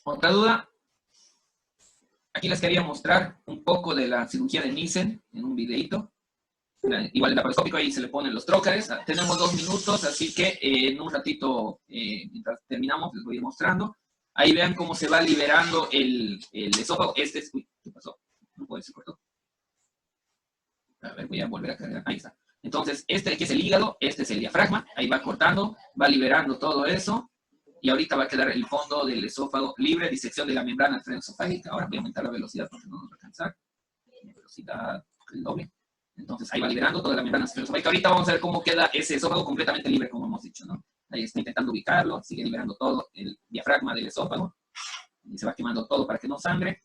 ¿Otra duda? Aquí les quería mostrar un poco de la cirugía de Nissen en un videito. Igual el laparoscópico, ahí se le ponen los trócares. Tenemos 2 minutos, así que en un ratito, mientras terminamos, les voy a ir mostrando. Ahí vean cómo se va liberando el esófago. Uy, ¿qué pasó? No puede ser, cortó. A ver, voy a volver a cargar. Ahí está. Entonces, este que es el hígado, este es el diafragma. Ahí va cortando, va liberando todo eso. Y ahorita va a quedar el fondo del esófago libre, disección de la membrana esofágica. Ahora voy a aumentar la velocidad porque no nos va a alcanzar. Velocidad, el doble. Entonces ahí va liberando toda la membrana esofágica. Ahorita vamos a ver cómo queda ese esófago completamente libre, como hemos dicho, ¿no? Ahí está intentando ubicarlo, sigue liberando todo el diafragma del esófago. Y se va quemando todo para que no sangre.